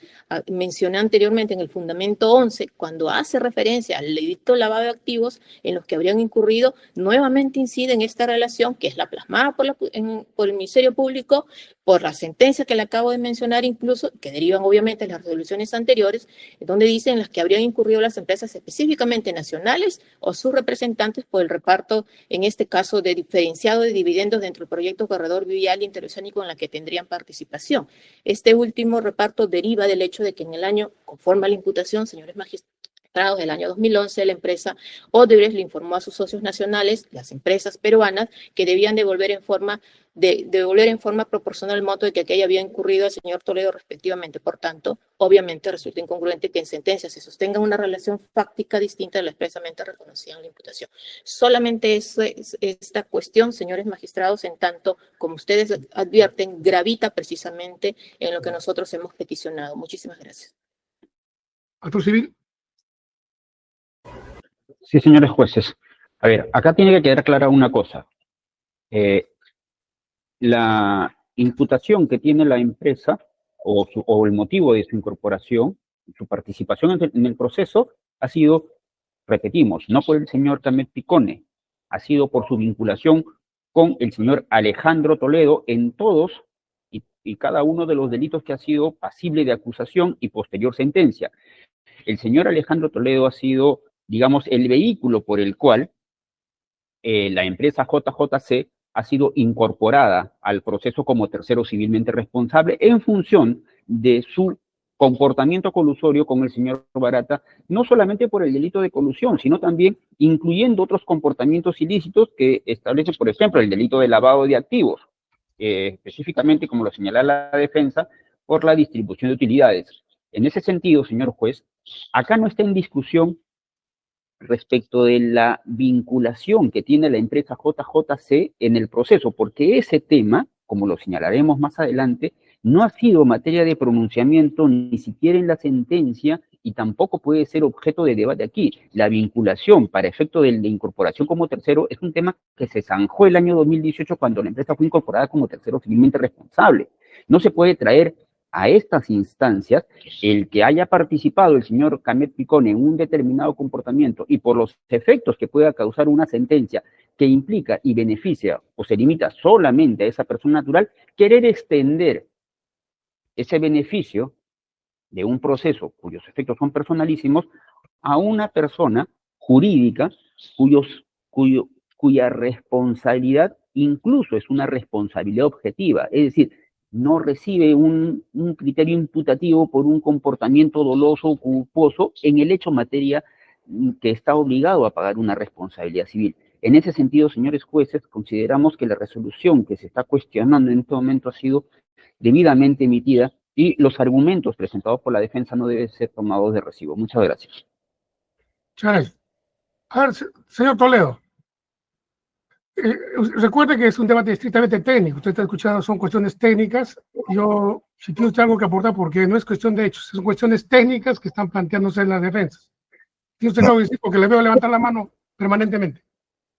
Speaker 7: mencioné anteriormente en el fundamento 11, cuando hace referencia al delito de lavado de activos en los que habrían incurrido, nuevamente incide en esta relación que es la plasmada por el Ministerio Público, por la sentencia que le acabo de mencionar incluso, que derivan obviamente de las resoluciones anteriores, donde dicen las que habrían incurrido las empresas específicamente nacionales o sus representantes por el reparto, en este caso, de diferenciado de dividendos dentro del proyecto Corredor Vial Interoceánico en la que tendrían participación. Este último reparto deriva del hecho de que en el año, conforme a la imputación, señores magistrados, del año 2011, la empresa Odebrecht le informó a sus socios nacionales, las empresas peruanas, que debían devolver en forma proporcional el monto de que aquella había incurrido al señor Toledo respectivamente. Por tanto, obviamente resulta incongruente que en sentencia se sostenga una relación fáctica distinta de la expresamente reconocida en la imputación. Solamente esta cuestión, señores magistrados, en tanto, como ustedes advierten, gravita precisamente en lo que nosotros hemos peticionado. Muchísimas gracias.
Speaker 2: Actor civil.
Speaker 8: Sí, señores jueces. A ver, acá tiene que quedar clara una cosa. La imputación que tiene la empresa o el motivo de su incorporación, su participación en el proceso, ha sido, repetimos, no por el señor Camet Picone, ha sido por su vinculación con el señor Alejandro Toledo en todos y cada uno de los delitos que ha sido pasible de acusación y posterior sentencia. El señor Alejandro Toledo ha sido, digamos, el vehículo por el cual la empresa JJC ha sido incorporada al proceso como tercero civilmente responsable en función de su comportamiento colusorio con el señor Barata, no solamente por el delito de colusión, sino también incluyendo otros comportamientos ilícitos que establece, por ejemplo, el delito de lavado de activos, específicamente, como lo señala la defensa, por la distribución de utilidades. En ese sentido, señor juez, acá no está en discusión respecto de la vinculación que tiene la empresa JJC en el proceso, porque ese tema, como lo señalaremos más adelante, no ha sido materia de pronunciamiento ni siquiera en la sentencia y tampoco puede ser objeto de debate aquí. La vinculación para efecto de incorporación como tercero es un tema que se zanjó el año 2018 cuando la empresa fue incorporada como tercero civilmente responsable. No se puede traer a estas instancias, el que haya participado el señor Camet Picone en un determinado comportamiento y por los efectos que pueda causar una sentencia que implica y beneficia o se limita solamente a esa persona natural, querer extender ese beneficio de un proceso cuyos efectos son personalísimos a una persona jurídica cuya responsabilidad incluso es una responsabilidad objetiva, es decir, no recibe un criterio imputativo por un comportamiento doloso o culposo en el hecho materia que está obligado a pagar una responsabilidad civil. En ese sentido, señores jueces, consideramos que la resolución que se está cuestionando en este momento ha sido debidamente emitida y los argumentos presentados por la defensa no deben ser tomados de recibo. Muchas gracias.
Speaker 2: Muchas gracias. A ver, señor Toledo, recuerde que es un debate estrictamente técnico. Usted está escuchando, son cuestiones técnicas. Yo, si tiene usted algo que aportar, porque no es cuestión de hechos, son cuestiones técnicas que están planteándose en las defensas. Tiene usted algo que decir, porque le veo levantar la mano permanentemente.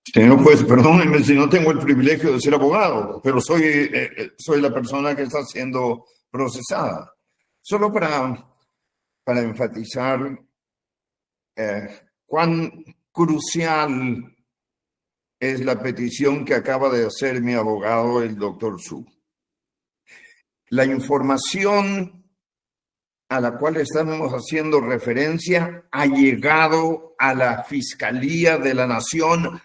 Speaker 9: Señor juez, perdónenme si no tengo el privilegio de ser abogado, pero soy la persona que está siendo procesada. Solo para enfatizar cuán crucial es la petición que acaba de hacer mi abogado, el doctor Su. La información a la cual estamos haciendo referencia ha llegado a la Fiscalía de la Nación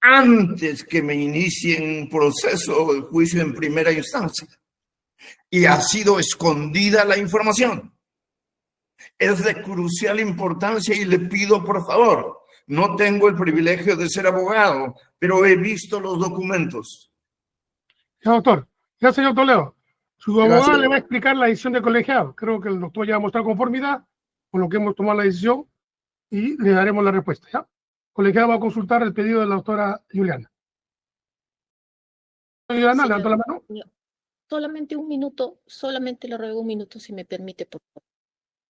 Speaker 9: antes que me inicien un proceso de juicio en primera instancia. Y ha sido escondida la información. Es de crucial importancia y le pido, por favor, no tengo el privilegio de ser abogado, pero he visto los documentos.
Speaker 2: Ya, doctor. Ya, señor Toledo. Su
Speaker 9: Gracias.
Speaker 2: abogado le va a explicar la decisión del colegiado. Creo que el doctor ya va a mostrar conformidad con lo que hemos tomado la decisión y le daremos la respuesta. ¿Ya? El colegiado va a consultar el pedido de la doctora Juliana. Juliana, levanta la mano.
Speaker 7: Solamente un minuto, solamente le ruego un minuto si me permite, por favor.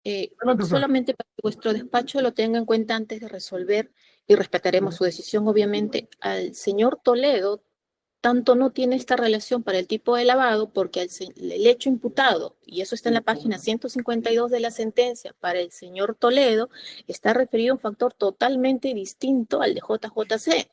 Speaker 2: Adelante,
Speaker 7: Solamente para que vuestro despacho lo tenga en cuenta antes de resolver y respetaremos su decisión, obviamente. Al señor Toledo, tanto no tiene esta relación para el tipo de lavado porque el hecho imputado, y eso está en la página 152 de la sentencia, para el señor Toledo está referido a un factor totalmente distinto al de JJC.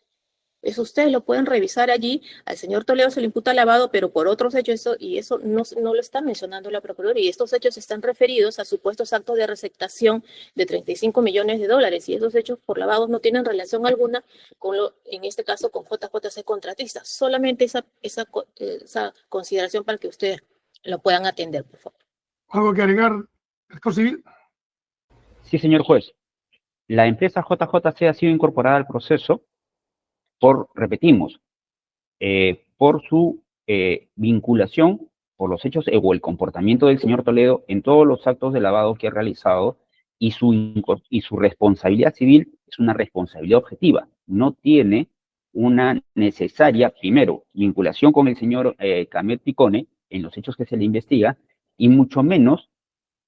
Speaker 7: Eso ustedes lo pueden revisar allí. Al señor Toledo se le imputa lavado, pero por otros hechos, eso no lo está mencionando la Procuraduría. Y estos hechos están referidos a supuestos actos de receptación de 35 millones de dólares. Y esos hechos por lavados no tienen relación alguna con en este caso, con JJC contratista. Solamente esa consideración para que ustedes lo puedan atender, por favor.
Speaker 2: ¿Algo que agregar, rector civil?
Speaker 8: Sí, señor juez. La empresa JJC ha sido incorporada al proceso repetimos, por su vinculación, por los hechos o el comportamiento del señor Toledo en todos los actos de lavado que ha realizado y su responsabilidad civil es una responsabilidad objetiva. No tiene una necesaria, primero, vinculación con el señor Camet Picone en los hechos que se le investiga y mucho menos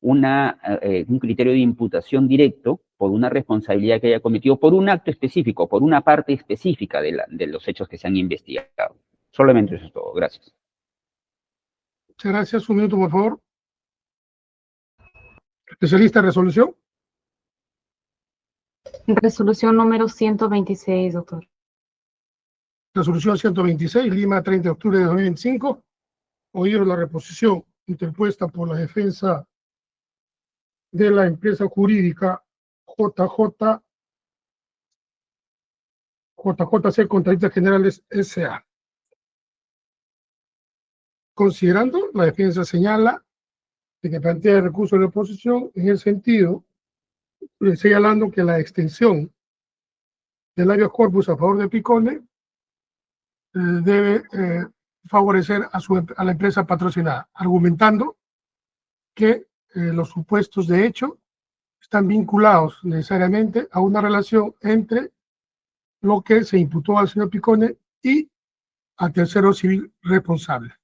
Speaker 8: un criterio de imputación directo por una responsabilidad que haya cometido por un acto específico, por una parte específica de los hechos que se han investigado. Solamente eso es todo. Gracias.
Speaker 2: Muchas gracias. Un minuto, por favor. Especialista en resolución.
Speaker 3: Resolución número 126, doctor.
Speaker 2: Resolución 126, Lima, 30 de octubre de 2025. Oído la reposición interpuesta por la defensa de la empresa jurídica JJC Contratistas Generales S.A. Considerando, la defensa señala de que plantea el recurso de reposición en el sentido, señalando que la extensión del habeas corpus a favor de Picone debe favorecer a la empresa patrocinada, argumentando que los supuestos de hecho están vinculados necesariamente a una relación entre lo que se imputó al señor Picone y al tercero civil responsable.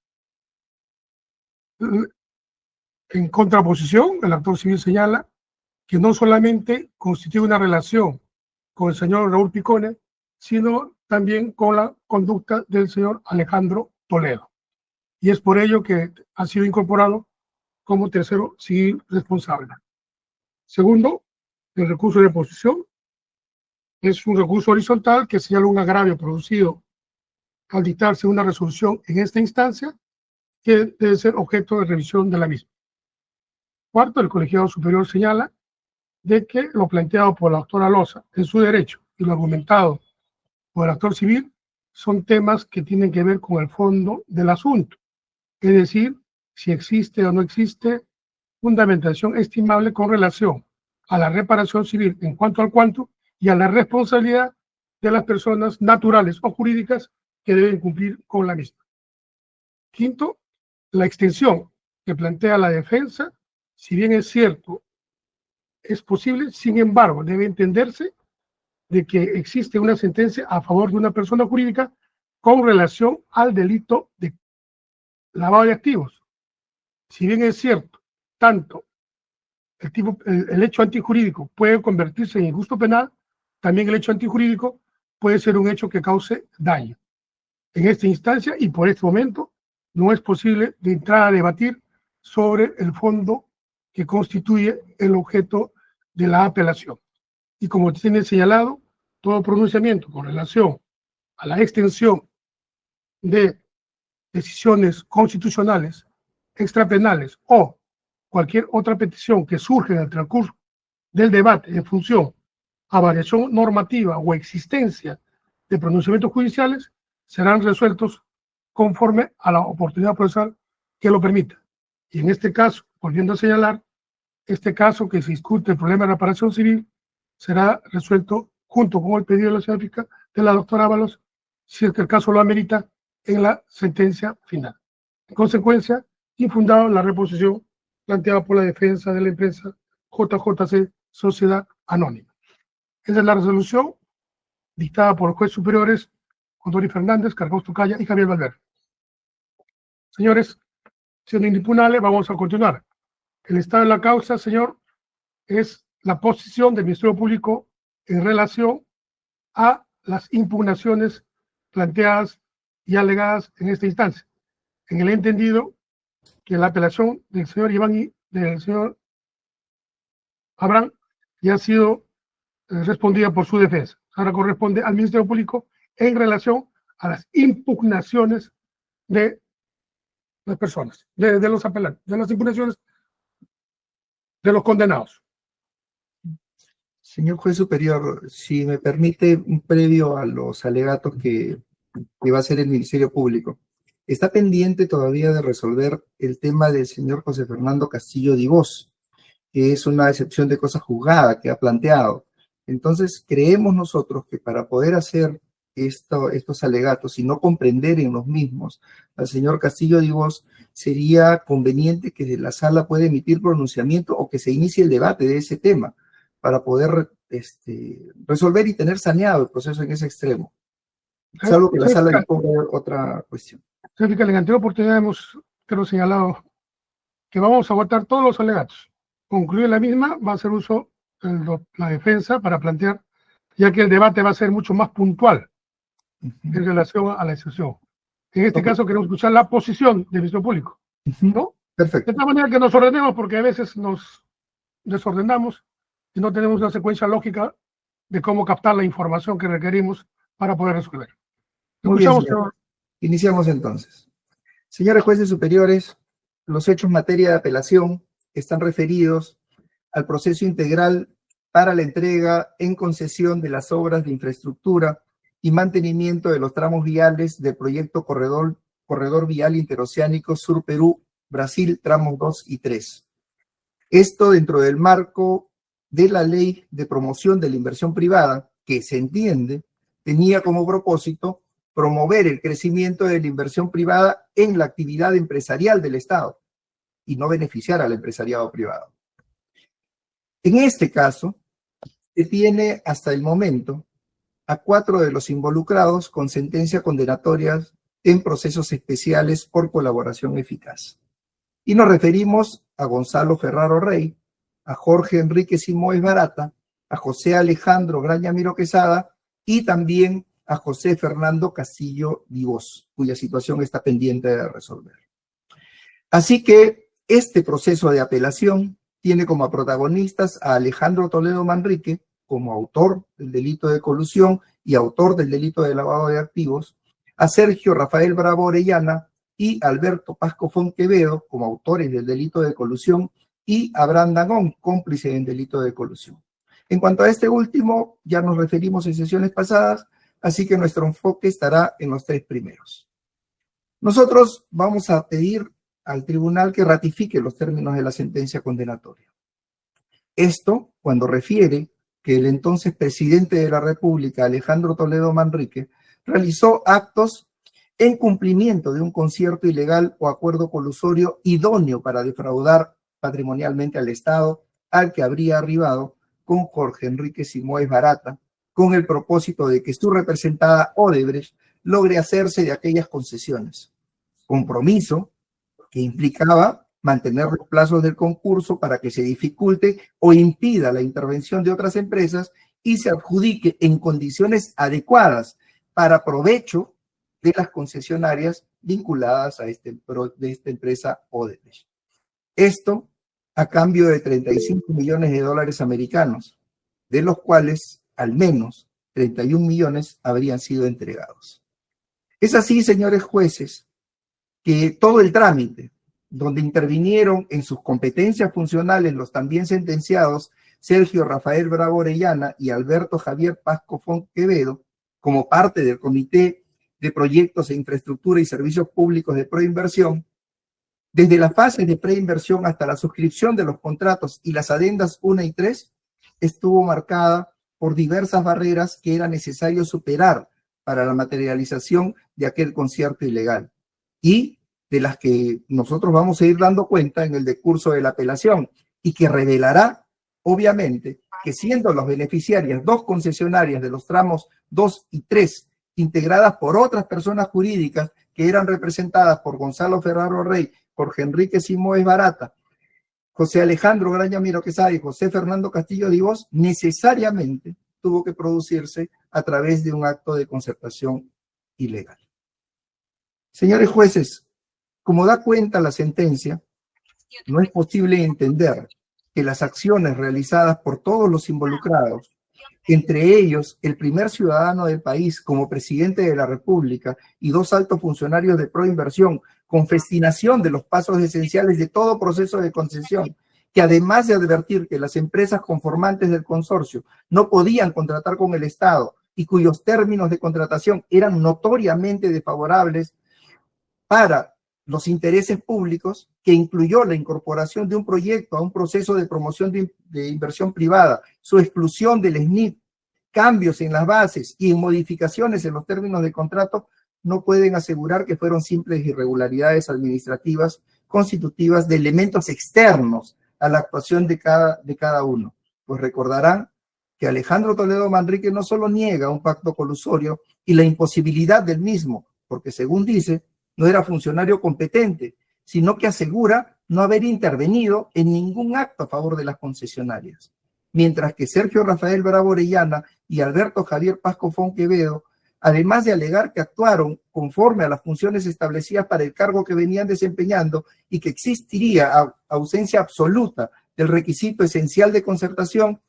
Speaker 2: En contraposición, el actor civil señala que no solamente constituye una relación con el señor Raúl Picone, sino también con la conducta del señor Alejandro Toledo. Y es por ello que ha sido incorporado como tercero civil responsable. Segundo, el recurso de oposición es un recurso horizontal que señala un agravio producido al dictarse una resolución en esta instancia que debe ser objeto de revisión de la misma. Cuarto, el colegiado superior señala de que lo planteado por la doctora Loza en su derecho y lo argumentado por el actor civil son temas que tienen que ver con el fondo del asunto, es decir, si existe o no existe fundamentación estimable con relación a la reparación civil en cuanto al cuánto y a la responsabilidad de las personas naturales o jurídicas que deben cumplir con la misma. Quinto, la extensión que plantea la defensa, si bien es cierto, es posible, sin embargo, debe entenderse de que existe una sentencia a favor de una persona jurídica con relación al delito de lavado de activos. Si bien es cierto, tanto el hecho antijurídico puede convertirse en injusto penal, también el hecho antijurídico puede ser un hecho que cause daño. En esta instancia y por este momento no es posible de entrar a debatir sobre el fondo que constituye el objeto de la apelación. Y como tiene señalado, todo pronunciamiento con relación a la extensión de decisiones constitucionales, extrapenales o cualquier otra petición que surge en el transcurso del debate en función a variación normativa o existencia de pronunciamientos judiciales serán resueltos conforme a la oportunidad procesal que lo permita. Y en este caso, volviendo a señalar, este caso que se discute el problema de reparación civil será resuelto junto con el pedido de la señora fiscal, de la doctora Ábalos, si es que el caso lo amerita, en la sentencia final. En consecuencia, infundado la reposición planteada por la defensa de la empresa JJC Sociedad Anónima. Esa es la resolución dictada por los jueces superiores Condori Fernández, Carlos Tucaya y Javier Valverde. Señores, siendo indimpugnable, vamos a continuar. El estado de la causa, señor, es la posición del Ministerio Público en relación a las impugnaciones planteadas y alegadas en esta instancia. En el entendido que la apelación del señor Iván y del señor Abraham ya ha sido respondida por su defensa. Ahora corresponde al Ministerio Público en relación a las impugnaciones de las personas, de los apelantes, de las impugnaciones de los condenados.
Speaker 6: Señor juez superior, si me permite, un previo a los alegatos que va a hacer el Ministerio Público, está pendiente todavía de resolver el tema del señor José Fernando Castillo Divós, que es una excepción de cosa juzgada que ha planteado. Entonces, creemos nosotros que para poder hacer estos alegatos y no comprender en los mismos al señor Castillo Divós, sería conveniente que la sala pueda emitir pronunciamiento o que se inicie el debate de ese tema para poder resolver y tener saneado el proceso en ese extremo. Salvo que la sala disponga de otra cuestión.
Speaker 2: Señor fiscal, en anterior oportunidad hemos señalado que vamos a votar todos los alegatos. Concluir la misma, va a hacer uso la defensa para plantear, ya que el debate va a ser mucho más puntual en relación a la excepción. En este caso queremos escuchar la posición del Ministerio Público, ¿no?
Speaker 6: Perfecto.
Speaker 2: De tal manera que nos ordenemos, porque a veces nos desordenamos y no tenemos una secuencia lógica de cómo captar la información que requerimos para poder resolver.
Speaker 6: Muy bien,
Speaker 2: Escuchamos,
Speaker 6: señor. Iniciamos entonces. Señores jueces superiores, los hechos en materia de apelación están referidos al proceso integral para la entrega en concesión de las obras de infraestructura y mantenimiento de los tramos viales del proyecto Corredor Vial Interoceánico Sur Perú, Brasil, tramos 2 y 3. Esto dentro del marco de la Ley de Promoción de la Inversión Privada, que se entiende tenía como propósito promover el crecimiento de la inversión privada en la actividad empresarial del Estado y no beneficiar al empresariado privado. En este caso, se tiene hasta el momento a 4 de los involucrados con sentencia condenatorias en procesos especiales por colaboración eficaz. Y nos referimos a Gonzalo Ferraro Rey, a Jorge Enrique Simoes Barata, a José Alejandro Graña Miro Quesada y también a José Fernando Castillo Divós, cuya situación está pendiente de resolver. Así que Este proceso de apelación tiene como protagonistas a Alejandro Toledo Manrique, como autor del delito de colusión y autor del delito de lavado de activos, a Sergio Rafael Bravo Orellana y Alberto Pasco Fonquevedo, como autores del delito de colusión, y Abraham Dangón, cómplice en delito de colusión. En cuanto a este último, ya nos referimos en sesiones pasadas, así que nuestro enfoque estará en los tres primeros. Nosotros vamos a pedir al tribunal que ratifique los términos de la sentencia condenatoria. Esto cuando refiere que el entonces presidente de la República, Alejandro Toledo Manrique, realizó actos en cumplimiento de un concierto ilegal o acuerdo colusorio idóneo para defraudar patrimonialmente al Estado, al que habría arribado con Jorge Enrique Simoes Barata, con el propósito de que su representada Odebrecht logre hacerse de aquellas concesiones. Compromiso que implicaba mantener los plazos del concurso para que se dificulte o impida la intervención de otras empresas y se adjudique en condiciones adecuadas para provecho de las concesionarias vinculadas a esta empresa Odebrecht. Esto a cambio de 35 millones de dólares americanos, de los cuales al menos 31 millones habrían sido entregados. Es así, señores jueces, que todo el trámite, donde intervinieron en sus competencias funcionales los también sentenciados Sergio Rafael Bravo Orellana y Alberto Javier Pasco Fonquevedo, como parte del Comité de Proyectos e Infraestructura y Servicios Públicos de Proinversión, desde la fase de preinversión hasta la suscripción de los contratos y las adendas 1 y 3, estuvo marcada por diversas barreras que era necesario superar para la materialización de aquel concierto ilegal y de las que nosotros vamos a ir dando cuenta en el decurso de la apelación y que revelará, obviamente, que siendo los beneficiarias dos concesionarias de los tramos 2 y 3, integradas por otras personas jurídicas que eran representadas por Gonzalo Ferraro Rey, Jorge Enrique Simoes Barata, José Alejandro Graña Miro Quesada y José Fernando Castillo Divos, necesariamente tuvo que producirse a través de un acto de concertación ilegal. Señores jueces, como da cuenta la sentencia, no es posible entender que las acciones realizadas por todos los involucrados, entre ellos el primer ciudadano del país como presidente de la República y dos altos funcionarios de Proinversión, con festinación de los pasos esenciales de todo proceso de concesión, que además de advertir que las empresas conformantes del consorcio no podían contratar con el Estado y cuyos términos de contratación eran notoriamente desfavorables para los intereses públicos, que incluyó la incorporación de un proyecto a un proceso de promoción de inversión privada, su exclusión del SNIP, cambios en las bases y en modificaciones en los términos de contrato, no pueden asegurar que fueron simples irregularidades administrativas constitutivas de elementos externos a la actuación de cada uno. Pues recordarán que Alejandro Toledo Manrique no solo niega un pacto colusorio y la imposibilidad del mismo, porque según dice, no era funcionario competente, sino que asegura no haber intervenido en ningún acto a favor de las concesionarias. Mientras que Sergio Rafael Bravo Orellana y Alberto Javier Pasco Fonquevedo, además de alegar que actuaron conforme a las funciones establecidas para el cargo que venían desempeñando y que existiría ausencia absoluta del requisito esencial de concertación,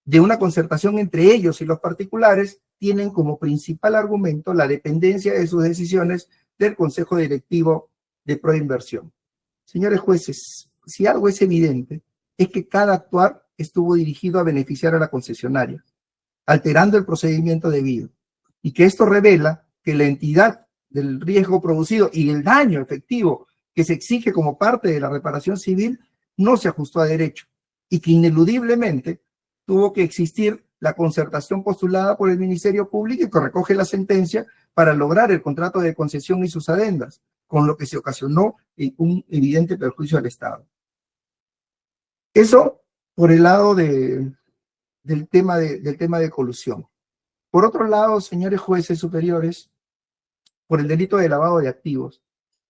Speaker 6: de una concertación entre ellos y los particulares, tienen como principal argumento la dependencia de sus decisiones del Consejo Directivo de Proinversión. Señores jueces, si algo es evidente, es que cada actuar estuvo dirigido a beneficiar a la concesionaria, alterando el procedimiento debido, y que esto revela que la entidad del riesgo producido y el daño efectivo que se exige como parte de la reparación civil no se ajustó a derecho, y que ineludiblemente tuvo que existir la concertación postulada por el Ministerio Público y que recoge la sentencia para lograr el contrato de concesión y sus adendas, con lo que se ocasionó un evidente perjuicio al Estado. Eso por el lado del tema de colusión. Por otro lado, señores jueces superiores, por el delito de lavado de activos,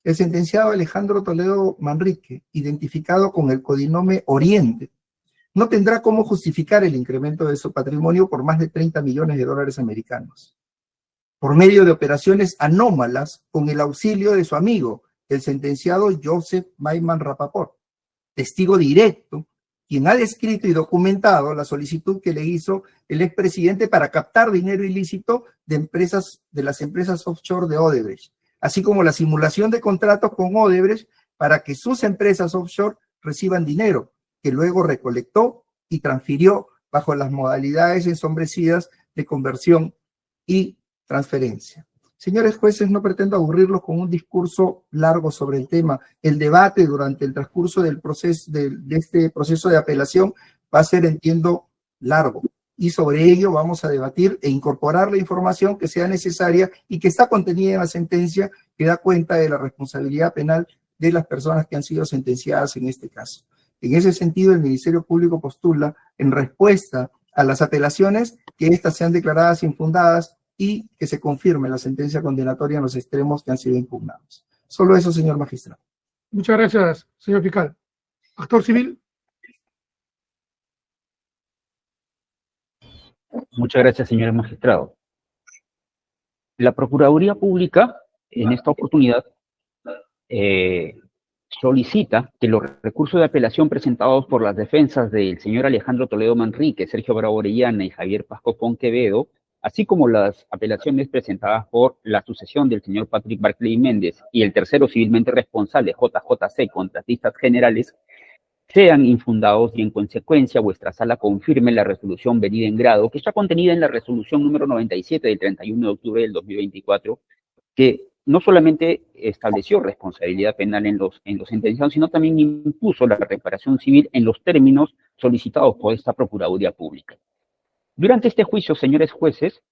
Speaker 6: el sentenciado Alejandro Toledo Manrique, identificado con el codinome Oriente, no tendrá cómo justificar el incremento de su patrimonio por más de 30 millones de dólares americanos, por medio de operaciones anómalas con el auxilio de su amigo, el sentenciado Joseph Maiman Rapaport, testigo directo, quien ha descrito y documentado la solicitud que le hizo el expresidente para captar dinero ilícito de las empresas offshore de Odebrecht, así como la simulación de contratos con Odebrecht para que sus empresas offshore reciban dinero, que luego recolectó y transfirió bajo las modalidades ensombrecidas de conversión y transferencia. Señores jueces, no pretendo aburrirlos con un discurso largo sobre el tema. El debate durante el transcurso del proceso, de este proceso de apelación va a ser, entiendo, largo. Y sobre ello vamos a debatir e incorporar la información que sea necesaria y que está contenida en la sentencia que da cuenta de la responsabilidad penal de las personas que han sido sentenciadas en este caso. En ese sentido, el Ministerio Público postula, en respuesta a las apelaciones, que éstas sean declaradas infundadas y que se confirme la sentencia condenatoria en los extremos que han sido impugnados. Solo eso, señor magistrado.
Speaker 2: Muchas gracias, señor fiscal. Actor civil.
Speaker 8: Muchas gracias, señor magistrado. La Procuraduría Pública, en esta oportunidad, solicita que los recursos de apelación presentados por las defensas del señor Alejandro Toledo Manrique, Sergio Bravo Orellana y Javier Pascopón Quevedo, así como las apelaciones presentadas por la sucesión del señor Patrick Barclay Méndez y el tercero civilmente responsable, JJC, contratistas generales, sean infundados y en consecuencia vuestra sala confirme la resolución venida en grado, que está contenida en la resolución número 97 del 31 de octubre del 2024, que no solamente estableció responsabilidad penal en los sentenciados, sino también impuso la reparación civil en los términos solicitados por esta Procuraduría Pública. Durante este juicio, señores jueces,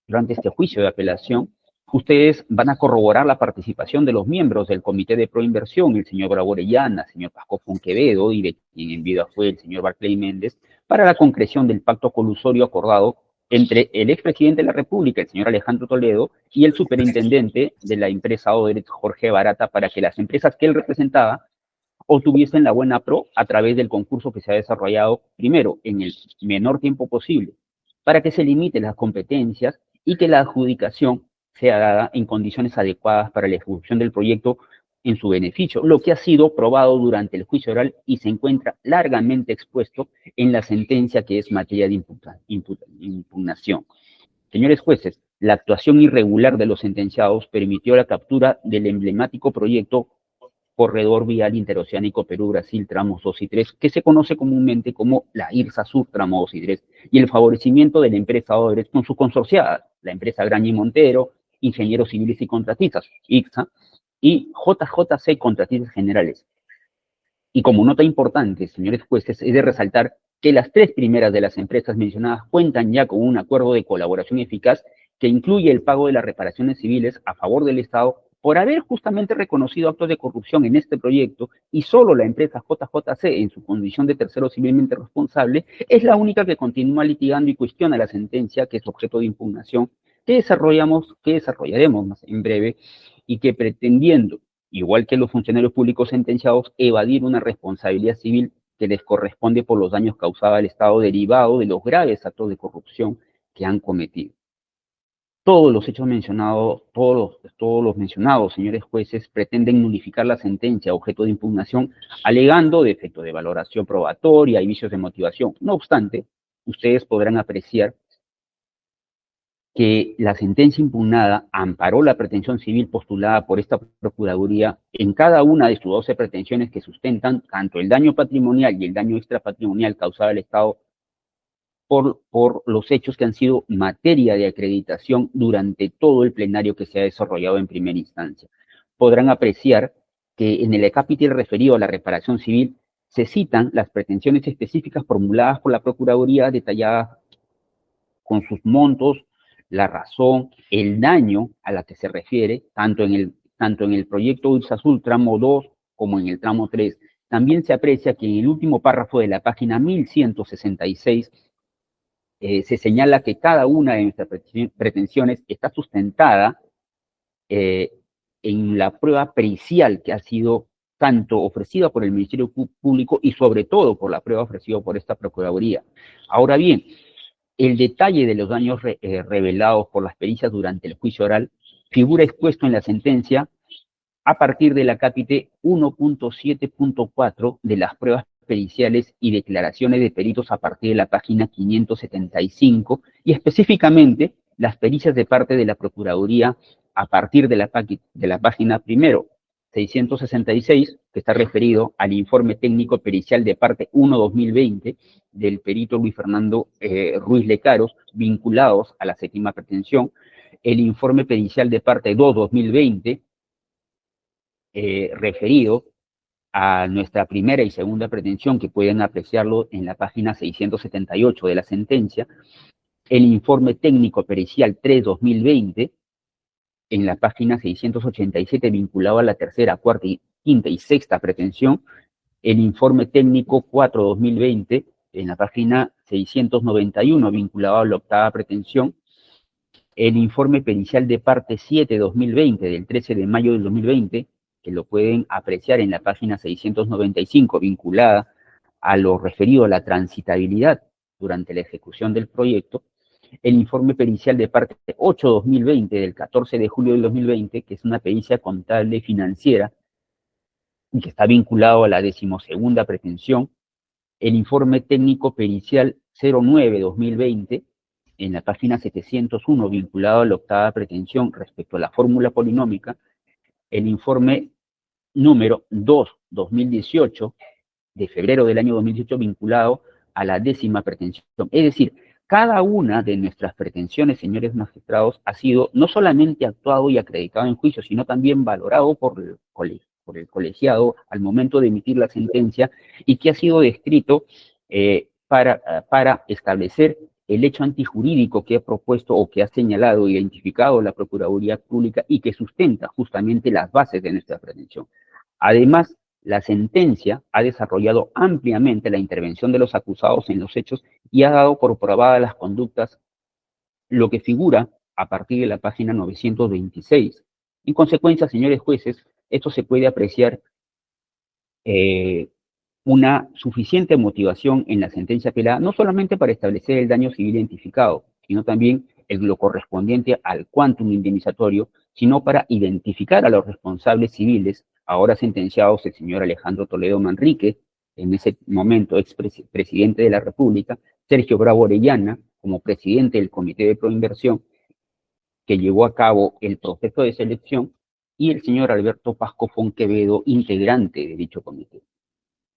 Speaker 8: durante este juicio de apelación, ustedes van a corroborar la participación de los miembros del Comité de Proinversión, el señor Bravo Orellana, el señor Pascopón Quevedo, y de quien en vida fue el señor Barclay Méndez, para la concreción del pacto colusorio acordado entre el expresidente de la República, el señor Alejandro Toledo, y el superintendente de la empresa Odebrecht, Jorge Barata, para que las empresas que él representaba obtuviesen la buena pro a través del concurso que se ha desarrollado, primero, en el menor tiempo posible, para que se limiten las competencias y que la adjudicación sea dada en condiciones adecuadas para la ejecución del proyecto en su beneficio, lo que ha sido probado durante el juicio oral y se encuentra largamente expuesto en la sentencia que es materia de impugnación. Señores jueces, la actuación irregular de los sentenciados permitió la captura del emblemático proyecto Corredor Vial Interoceánico Perú-Brasil tramos 2 y 3, que se conoce comúnmente como la IRSA Sur tramo 2 y 3, y el favorecimiento de la empresa Odebrecht con sus consorciadas, la empresa Graña y Montero, Ingenieros Civiles y Contratistas, ICSA, y JJC Contratistas Generales. Y como nota importante, señores jueces, es de resaltar que las tres primeras de las empresas mencionadas cuentan ya con un acuerdo de colaboración eficaz que incluye el pago de las reparaciones civiles a favor del Estado por haber justamente reconocido actos de corrupción en este proyecto, y solo la empresa JJC, en su condición de tercero civilmente responsable, es la única que continúa litigando y cuestiona la sentencia que es objeto de impugnación, que desarrollaremos más en breve, y que pretendiendo, igual que los funcionarios públicos sentenciados, evadir una responsabilidad civil que les corresponde por los daños causados al Estado derivado de los graves actos de corrupción que han cometido. Todos los hechos mencionados, todos los mencionados, señores jueces, pretenden nulificar la sentencia objeto de impugnación, alegando defecto de valoración probatoria y vicios de motivación. No obstante, ustedes podrán apreciar que la sentencia impugnada amparó la pretensión civil postulada por esta Procuraduría en cada una de sus 12 pretensiones que sustentan tanto el daño patrimonial y el daño extrapatrimonial causado al Estado por los hechos que han sido materia de acreditación durante todo el plenario que se ha desarrollado en primera instancia. Podrán apreciar que en el acápite referido a la reparación civil se citan las pretensiones específicas formuladas por la Procuraduría, detalladas con sus montos, la razón, el daño a la que se refiere, tanto en el proyecto IRSA Sur tramo 2 como en el tramo 3. También se aprecia que en el último párrafo de la página 1166 se señala que cada una de nuestras pretensiones está sustentada en la prueba pericial que ha sido tanto ofrecida por el Ministerio Público y sobre todo por la prueba ofrecida por esta Procuraduría. Ahora bien, el detalle de los daños revelados por las pericias durante el juicio oral figura expuesto en la sentencia a partir del acápite 1.7.4 de las pruebas periciales y declaraciones de peritos a partir de la página 575 y específicamente las pericias de parte de la Procuraduría a partir de la página primero 666, que está referido al informe técnico pericial de parte 1-2020 del perito Luis Fernando Ruiz Lecaros, vinculados a la séptima pretensión, el informe pericial de parte 2-2020, referido a nuestra primera y segunda pretensión, que pueden apreciarlo en la página 678 de la sentencia, el informe técnico pericial 3-2020, en la página 687 vinculado a la tercera, cuarta, quinta y sexta pretensión, el informe técnico 4-2020 en la página 691 vinculado a la octava pretensión, el informe pericial de parte 7-2020 del 13 de mayo del 2020, que lo pueden apreciar en la página 695 vinculada a lo referido a la transitabilidad durante la ejecución del proyecto, el informe pericial de parte 8-2020 del 14 de julio del 2020, que es una pericia contable financiera y que está vinculado a la 12ª pretensión, el informe técnico pericial 09-2020 en la página 701 vinculado a la octava pretensión respecto a la fórmula polinómica, el informe número 2-2018 de febrero del año 2018 vinculado a la 10ª pretensión. Es decir, cada una de nuestras pretensiones, señores magistrados, ha sido no solamente actuado y acreditado en juicio, sino también valorado por el colegiado al momento de emitir la sentencia y que ha sido descrito para establecer el hecho antijurídico que ha propuesto o que ha señalado e identificado la Procuraduría Pública y que sustenta justamente las bases de nuestra pretensión. Además, la sentencia ha desarrollado ampliamente la intervención de los acusados en los hechos y ha dado por probadas las conductas, lo que figura a partir de la página 926. En consecuencia, señores jueces, esto se puede apreciar una suficiente motivación en la sentencia apelada, no solamente para establecer el daño civil identificado, sino también lo correspondiente al quantum indemnizatorio, sino para identificar a los responsables civiles, ahora sentenciados el señor Alejandro Toledo Manrique, en ese momento expresidente de la República, Sergio Bravo Orellana, como presidente del Comité de Proinversión, que llevó a cabo el proceso de selección, y el señor Alberto Pasco Fonquevedo, integrante de dicho comité.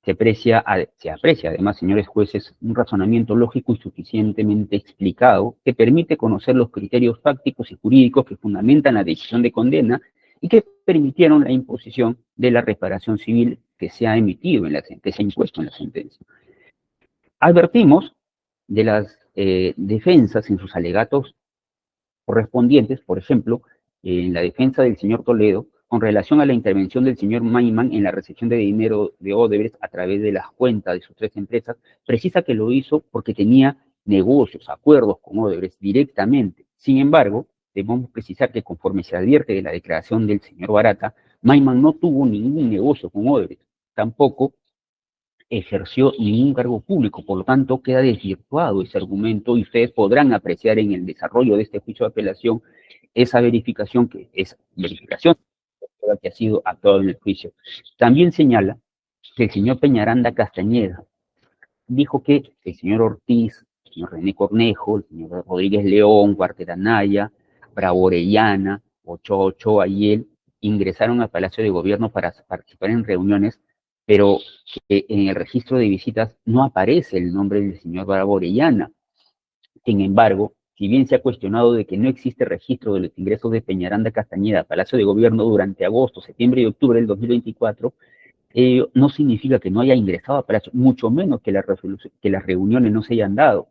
Speaker 8: Se aprecia además, señores jueces, un razonamiento lógico y suficientemente explicado que permite conocer los criterios fácticos y jurídicos que fundamentan la decisión de condena y que permitieron la imposición de la reparación civil que se ha emitido en la sentencia, se ha impuesto en la sentencia. Advertimos de las defensas en sus alegatos correspondientes, por ejemplo, en la defensa del señor Toledo, con relación a la intervención del señor Maiman en la recepción de dinero de Odebrecht a través de las cuentas de sus 3 empresas, precisa que lo hizo porque tenía negocios, acuerdos con Odebrecht directamente. Sin embargo, debemos precisar que conforme se advierte de la declaración del señor Barata, Maiman no tuvo ningún negocio con Odebrecht, tampoco ejerció ningún cargo público, por lo tanto queda desvirtuado ese argumento y ustedes podrán apreciar en el desarrollo de este juicio de apelación esa verificación que ha sido actuado en el juicio. También señala que el señor Peñaranda Castañeda dijo que el señor Ortiz, el señor René Cornejo, el señor Rodríguez León, Cuarteranaya, Bravo Orellana, Ochoa y él ingresaron al Palacio de Gobierno para participar en reuniones, pero en el registro de visitas no aparece el nombre del señor Bravo Orellana. Sin embargo, si bien se ha cuestionado de que no existe registro de los ingresos de Peñaranda Castañeda a Palacio de Gobierno durante agosto, septiembre y octubre del 2024, no significa que no haya ingresado a Palacio, mucho menos que las reuniones no se hayan dado.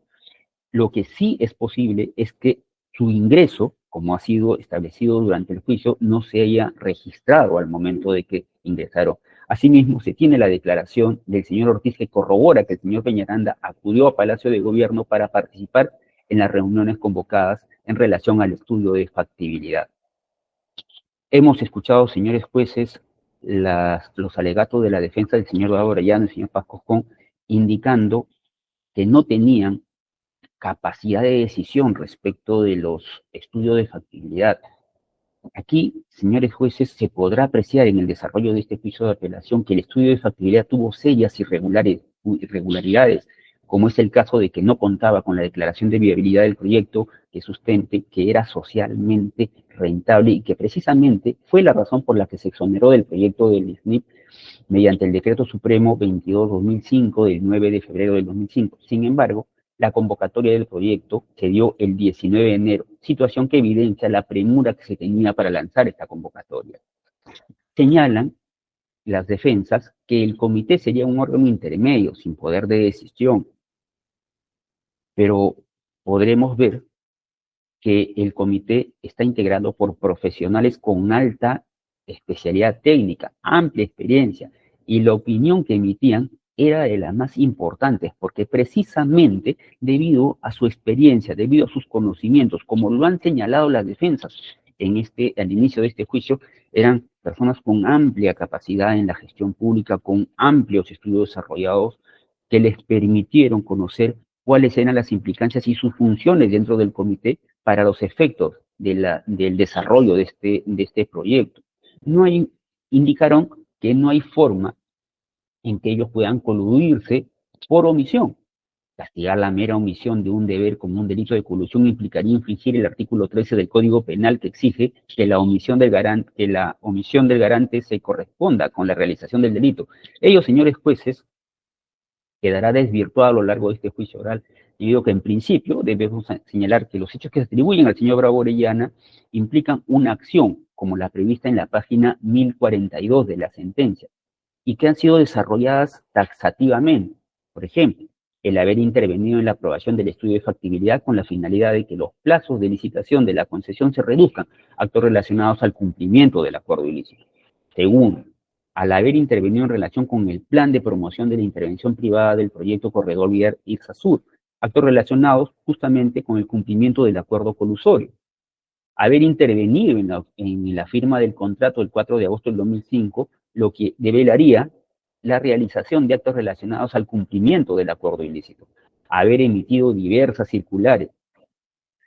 Speaker 8: Lo que sí es posible es que su ingreso, como ha sido establecido durante el juicio, no se haya registrado al momento de que ingresaron. Asimismo, se tiene la declaración del señor Ortiz que corrobora que el señor Peñaranda acudió a Palacio de Gobierno para participar en las reuniones convocadas en relación al estudio de factibilidad. Hemos escuchado, señores jueces, los alegatos de la defensa del señor Bravo Orellana y el señor Pascoscón, indicando que no tenían capacidad de decisión respecto de los estudios de factibilidad. Aquí, señores jueces, se podrá apreciar en el desarrollo de este juicio de apelación que el estudio de factibilidad tuvo serias irregularidades, como es el caso de que no contaba con la declaración de viabilidad del proyecto que sustente que era socialmente rentable y que precisamente fue la razón por la que se exoneró del proyecto del SNIP mediante el Decreto Supremo 22/2005 del 9 de febrero del 2005. Sin embargo, la convocatoria del proyecto se dio el 19 de enero, situación que evidencia la premura que se tenía para lanzar esta convocatoria. Señalan las defensas que el comité sería un órgano intermedio, sin poder de decisión, pero podremos ver que el comité está integrado por profesionales con alta especialidad técnica, amplia experiencia, y la opinión que emitían era de las más importantes, porque precisamente debido a su experiencia, debido a sus conocimientos, como lo han señalado las defensas al inicio de este juicio, eran personas con amplia capacidad en la gestión pública, con amplios estudios desarrollados que les permitieron conocer cuáles eran las implicancias y sus funciones dentro del comité para los efectos del desarrollo de este proyecto. Indicaron que no hay forma en que ellos puedan coludirse por omisión. Castigar la mera omisión de un deber como un delito de colusión implicaría infringir el artículo 13 del Código Penal, que exige que la omisión del garante se corresponda con la realización del delito. Ello, señores jueces, quedará desvirtuado a lo largo de este juicio oral, debido a que en principio debemos señalar que los hechos que se atribuyen al señor Bravo Orellana implican una acción, como la prevista en la página 1042 de la sentencia, y que han sido desarrolladas taxativamente. Por ejemplo, el haber intervenido en la aprobación del estudio de factibilidad con la finalidad de que los plazos de licitación de la concesión se reduzcan, actos relacionados al cumplimiento del acuerdo ilícito. Segundo, al haber intervenido en relación con el plan de promoción de la intervención privada del proyecto Corredor Vial Ixazur, actos relacionados justamente con el cumplimiento del acuerdo colusorio. Haber intervenido en la firma del contrato el 4 de agosto del 2005, lo que develaría la realización de actos relacionados al cumplimiento del acuerdo ilícito. Haber emitido diversas circulares.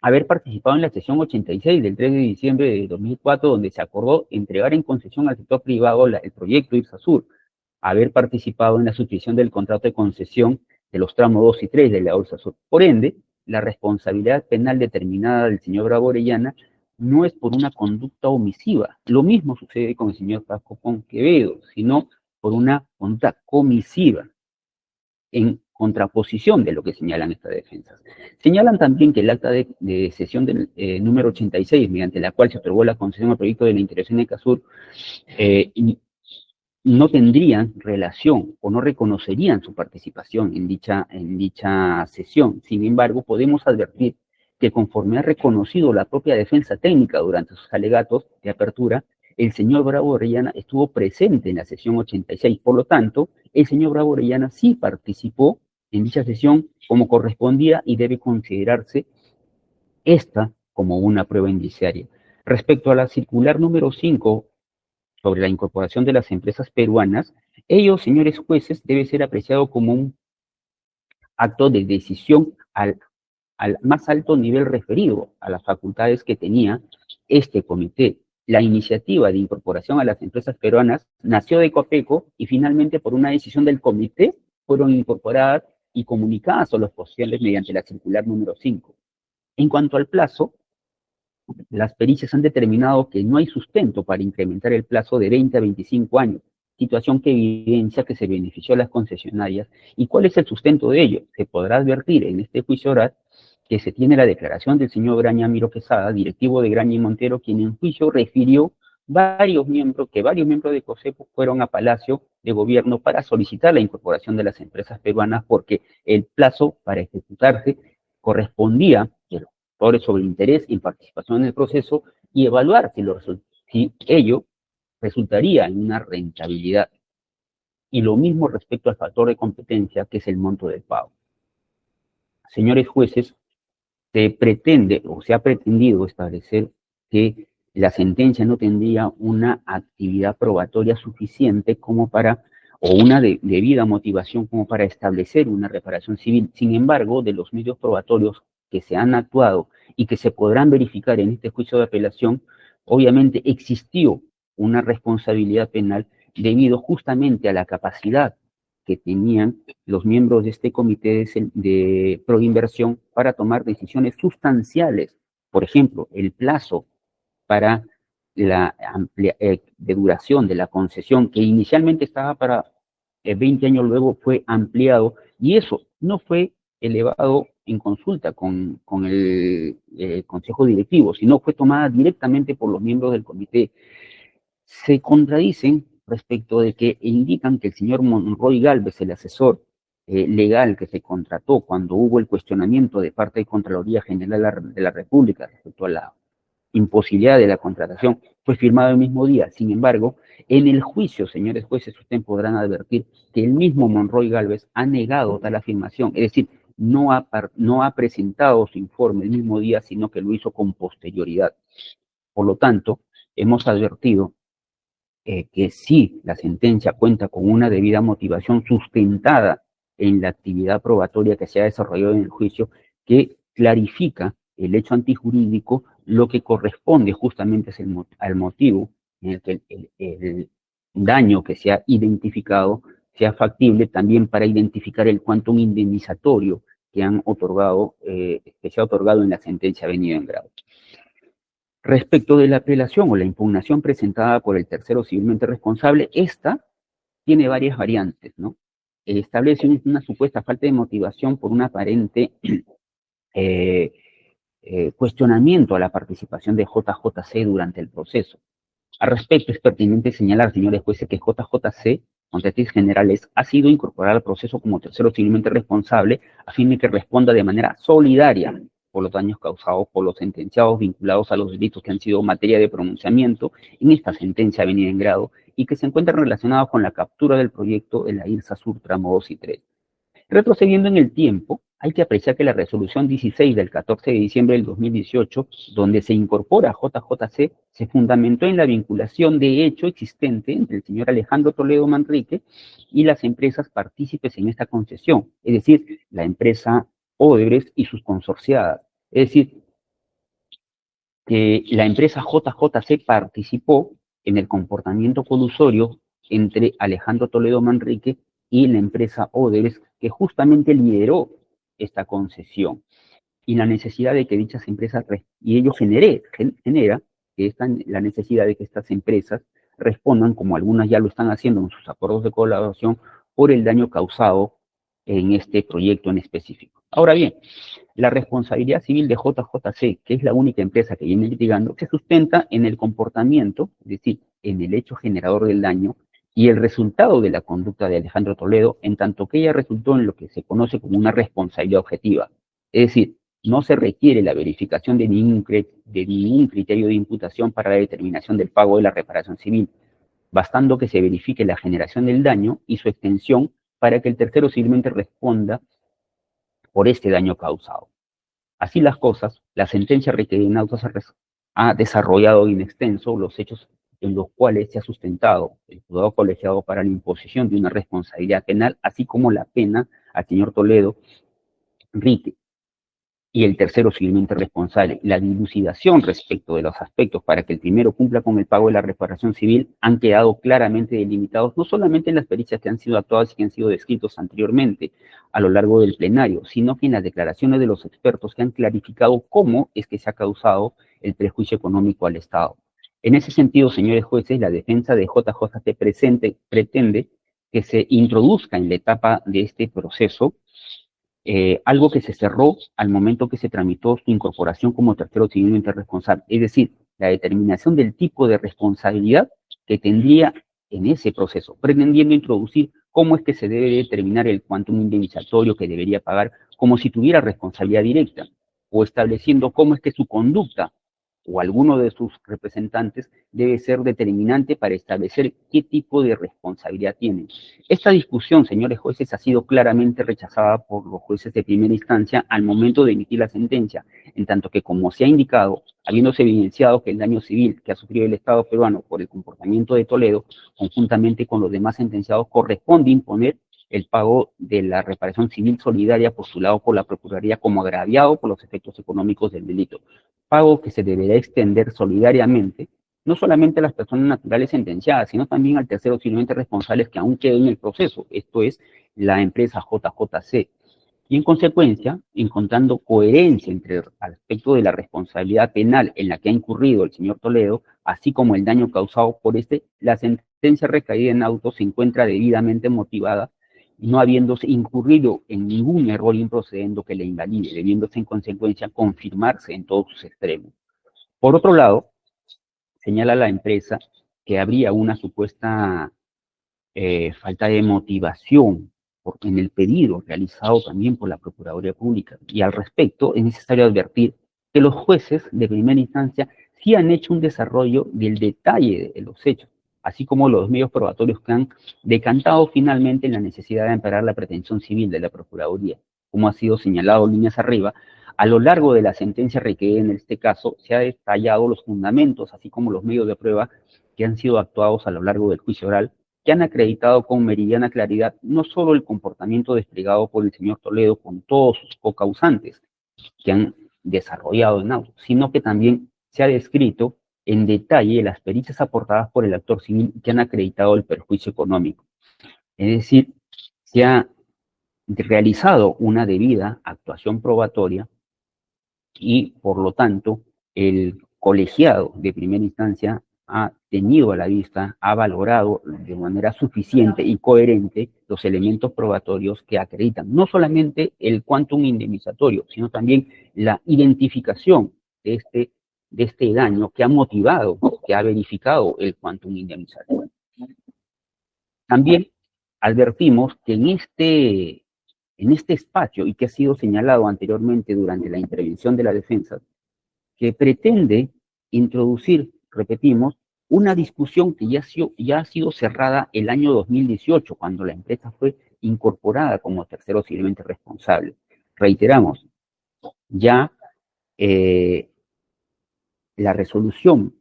Speaker 8: Haber participado en la sesión 86 del 3 de diciembre de 2004, donde se acordó entregar en concesión al sector privado el proyecto Ixazur. Haber participado en la suscripción del contrato de concesión de los tramos 2 y 3 de la Ixazur. Por ende, la responsabilidad penal determinada del señor Bravo Orellana no es por una conducta omisiva. Lo mismo sucede con el señor Pasco Quevedo, sino por una conducta comisiva, en contraposición de lo que señalan estas defensas. Señalan también que el acta de sesión del número 86, mediante la cual se otorgó la concesión al proyecto de la intervención de Ixazur, no tendrían relación o no reconocerían su participación en dicha sesión. Sin embargo, podemos advertir que conforme ha reconocido la propia defensa técnica durante sus alegatos de apertura, el señor Bravo Orellana estuvo presente en la sesión 86. Por lo tanto, el señor Bravo Orellana sí participó en dicha sesión como correspondía y debe considerarse esta como una prueba indiciaria. Respecto a la circular número 5 sobre la incorporación de las empresas peruanas, ello, señores jueces, debe ser apreciado como un acto de decisión al más alto nivel referido a las facultades que tenía este comité. La iniciativa de incorporación a las empresas peruanas nació de Copeco y finalmente por una decisión del comité fueron incorporadas y comunicadas a los posibles mediante la circular número 5. En cuanto al plazo, las pericias han determinado que no hay sustento para incrementar el plazo de 20 a 25 años, situación que evidencia que se benefició a las concesionarias. ¿Y cuál es el sustento de ello? Se podrá advertir en este juicio oral que se tiene la declaración del señor Graña Miro Quesada, directivo de Graña y Montero, quien en juicio refirió que varios miembros de COSEPO fueron a Palacio de Gobierno para solicitar la incorporación de las empresas peruanas porque el plazo para ejecutarse correspondía a los factores sobre interés y participación en el proceso y evaluar si ello resultaría en una rentabilidad. Y lo mismo respecto al factor de competencia, que es el monto del pago. Señores jueces, se pretende o se ha pretendido establecer que la sentencia no tendría una actividad probatoria suficiente como para, o una debida motivación como para establecer una reparación civil. Sin embargo, de los medios probatorios que se han actuado y que se podrán verificar en este juicio de apelación, Obviamente existió una responsabilidad penal debido justamente a la capacidad que tenían los miembros de este comité de proinversión para tomar decisiones sustanciales. Por ejemplo, el plazo para la de duración de la concesión, que inicialmente estaba para 20 años, luego fue ampliado, y eso no fue elevado en consulta con el Consejo Directivo, sino fue tomada directamente por los miembros del comité. Se contradicen respecto de que indican que el señor Monroy Gálvez, el asesor legal que se contrató cuando hubo el cuestionamiento de parte de Contraloría General de la República respecto a la imposibilidad de la contratación, fue firmado el mismo día. Sin embargo, en el juicio, señores jueces, ustedes podrán advertir que el mismo Monroy Gálvez ha negado tal afirmación, es decir, no ha presentado su informe el mismo día, sino que lo hizo con posterioridad. Por lo tanto, hemos advertido que sí, la sentencia cuenta con una debida motivación sustentada en la actividad probatoria que se ha desarrollado en el juicio, que clarifica el hecho antijurídico, lo que corresponde justamente es al motivo en el que el daño que se ha identificado sea factible también para identificar el quantum indemnizatorio que han otorgado, que se ha otorgado en la sentencia venida en grado. Respecto de la apelación o la impugnación presentada por el tercero civilmente responsable, esta tiene varias variantes, ¿no? Establece una supuesta falta de motivación por un aparente cuestionamiento a la participación de JJC durante el proceso. Al respecto, es pertinente señalar, señores jueces, que JJC, Contratistas Generales, ha sido incorporada al proceso como tercero civilmente responsable a fin de que responda de manera solidaria por los daños causados por los sentenciados vinculados a los delitos que han sido materia de pronunciamiento en esta sentencia venida en grado y que se encuentran relacionados con la captura del proyecto de la IRSA Sur tramo 2 y 3. Retrocediendo en el tiempo, hay que apreciar que la resolución 16 del 14 de diciembre del 2018, donde se incorpora JJC, se fundamentó en la vinculación de hecho existente entre el señor Alejandro Toledo Manrique y las empresas partícipes en esta concesión, es decir, la empresa Odebrecht y sus consorciadas. Es decir, que la empresa JJC participó en el comportamiento colusorio entre Alejandro Toledo Manrique y la empresa Odebrecht, que justamente lideró esta concesión, y la necesidad de que dichas empresas, y ello genera que la necesidad de que estas empresas respondan, como algunas ya lo están haciendo en sus acuerdos de colaboración, por el daño causado en este proyecto en específico. Ahora bien, la responsabilidad civil de JJC, que es la única empresa que viene litigando, se sustenta en el comportamiento, es decir, en el hecho generador del daño, y el resultado de la conducta de Alejandro Toledo, en tanto que ella resultó en lo que se conoce como una responsabilidad objetiva. Es decir, no se requiere la verificación de ningún criterio de imputación para la determinación del pago de la reparación civil, bastando que se verifique la generación del daño y su extensión para que el tercero civilmente responda por este daño causado. Así las cosas, la sentencia requerida ha desarrollado in extenso los hechos en los cuales se ha sustentado el juzgado colegiado para la imposición de una responsabilidad penal, así como la pena al señor Toledo Enrique y el tercero civilmente responsable. La dilucidación respecto de los aspectos para que el primero cumpla con el pago de la reparación civil han quedado claramente delimitados, no solamente en las pericias que han sido actuadas y que han sido descritos anteriormente a lo largo del plenario, sino que en las declaraciones de los expertos que han clarificado cómo es que se ha causado el perjuicio económico al Estado. En ese sentido, señores jueces, la defensa de JJC pretende que se introduzca en la etapa de este proceso algo que se cerró al momento que se tramitó su incorporación como tercero civilmente responsable, es decir, la determinación del tipo de responsabilidad que tendría en ese proceso, pretendiendo introducir cómo es que se debe determinar el quantum indemnizatorio que debería pagar como si tuviera responsabilidad directa, o estableciendo cómo es que su conducta o alguno de sus representantes debe ser determinante para establecer qué tipo de responsabilidad tienen. Esta discusión, señores jueces, ha sido claramente rechazada por los jueces de primera instancia al momento de emitir la sentencia, en tanto que, como se ha indicado, habiéndose evidenciado que el daño civil que ha sufrido el Estado peruano por el comportamiento de Toledo, conjuntamente con los demás sentenciados, corresponde imponer el pago de la reparación civil solidaria postulado por la Procuraduría como agraviado por los efectos económicos del delito. pago que se deberá extender solidariamente, no solamente a las personas naturales sentenciadas, sino también al tercero civilmente responsables que aún queden en el proceso, esto es, la empresa JJC. Y en consecuencia, encontrando coherencia entre el aspecto de la responsabilidad penal en la que ha incurrido el señor Toledo, así como el daño causado por este, la sentencia recaída en auto se encuentra debidamente motivada, no habiéndose incurrido en ningún error improcedente que le invalide, debiéndose en consecuencia confirmarse en todos sus extremos. Por otro lado, señala la empresa que habría una supuesta falta de motivación en el pedido realizado también por la Procuraduría Pública. Y al respecto es necesario advertir que los jueces de primera instancia sí han hecho un desarrollo del detalle de los hechos, así como los medios probatorios que han decantado finalmente en la necesidad de amparar la pretensión civil de la Procuraduría. Como ha sido señalado líneas arriba, a lo largo de la sentencia requerida en este caso se ha detallado los fundamentos, así como los medios de prueba que han sido actuados a lo largo del juicio oral, que han acreditado con meridiana claridad no solo el comportamiento desplegado por el señor Toledo con todos sus cocausantes que han desarrollado en auto, sino que también se ha descrito en detalle las pericias aportadas por el actor civil que han acreditado el perjuicio económico. Es decir, se ha realizado una debida actuación probatoria y, por lo tanto, el colegiado de primera instancia ha tenido a la vista, ha valorado de manera suficiente y coherente los elementos probatorios que acreditan no solamente el quantum indemnizatorio, sino también la identificación de este daño que ha motivado, que ha verificado el quantum indemnizatorio. También advertimos que en este espacio, y que ha sido señalado anteriormente durante la intervención de la defensa, que pretende introducir, repetimos, una discusión que ya ha sido cerrada el año 2018, cuando la empresa fue incorporada como tercero civilmente responsable. Reiteramos, ya la resolución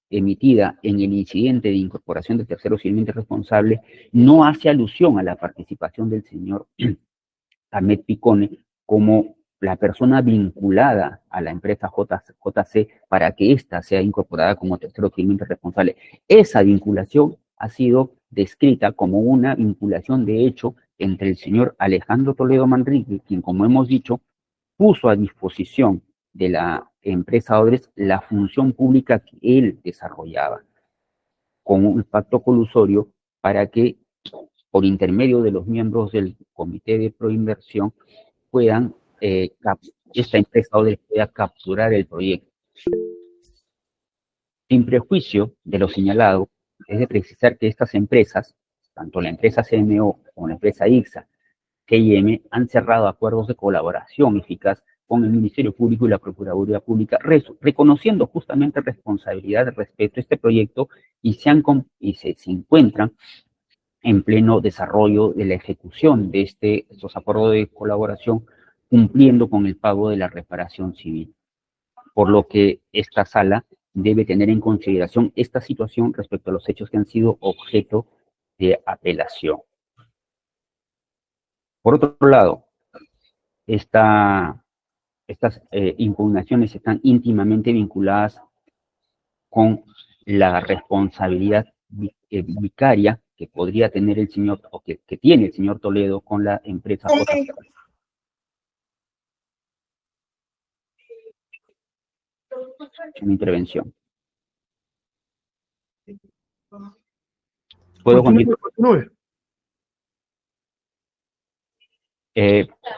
Speaker 8: emitida en el incidente de incorporación de tercero civilmente responsable no hace alusión a la participación del señor Ahmed Picone como la persona vinculada a la empresa JC para que ésta sea incorporada como tercero civilmente responsable. Esa vinculación ha sido descrita como una vinculación de hecho entre el señor Alejandro Toledo Manrique, quien, como hemos dicho, puso a disposición de la empresa Odres la función pública que él desarrollaba, con un pacto colusorio para que, por intermedio de los miembros del Comité de Proinversión, puedan esta empresa Odres pueda capturar el proyecto. Sin prejuicio de lo señalado, es de precisar que estas empresas, tanto la empresa CMO como la empresa IXA, GIM, han cerrado acuerdos de colaboración eficaz con el Ministerio Público y la Procuraduría Pública, reconociendo justamente responsabilidad respecto a este proyecto y se encuentran en pleno desarrollo de la ejecución de estos acuerdos de colaboración, cumpliendo con el pago de la reparación civil. Por lo que esta sala debe tener en consideración esta situación respecto a los hechos que han sido objeto de apelación. Por otro lado, estas impugnaciones están íntimamente vinculadas con la responsabilidad vicaria que podría tener el señor, o que tiene el señor Toledo con la empresa JC. Una intervención. ¿Puedo continuar?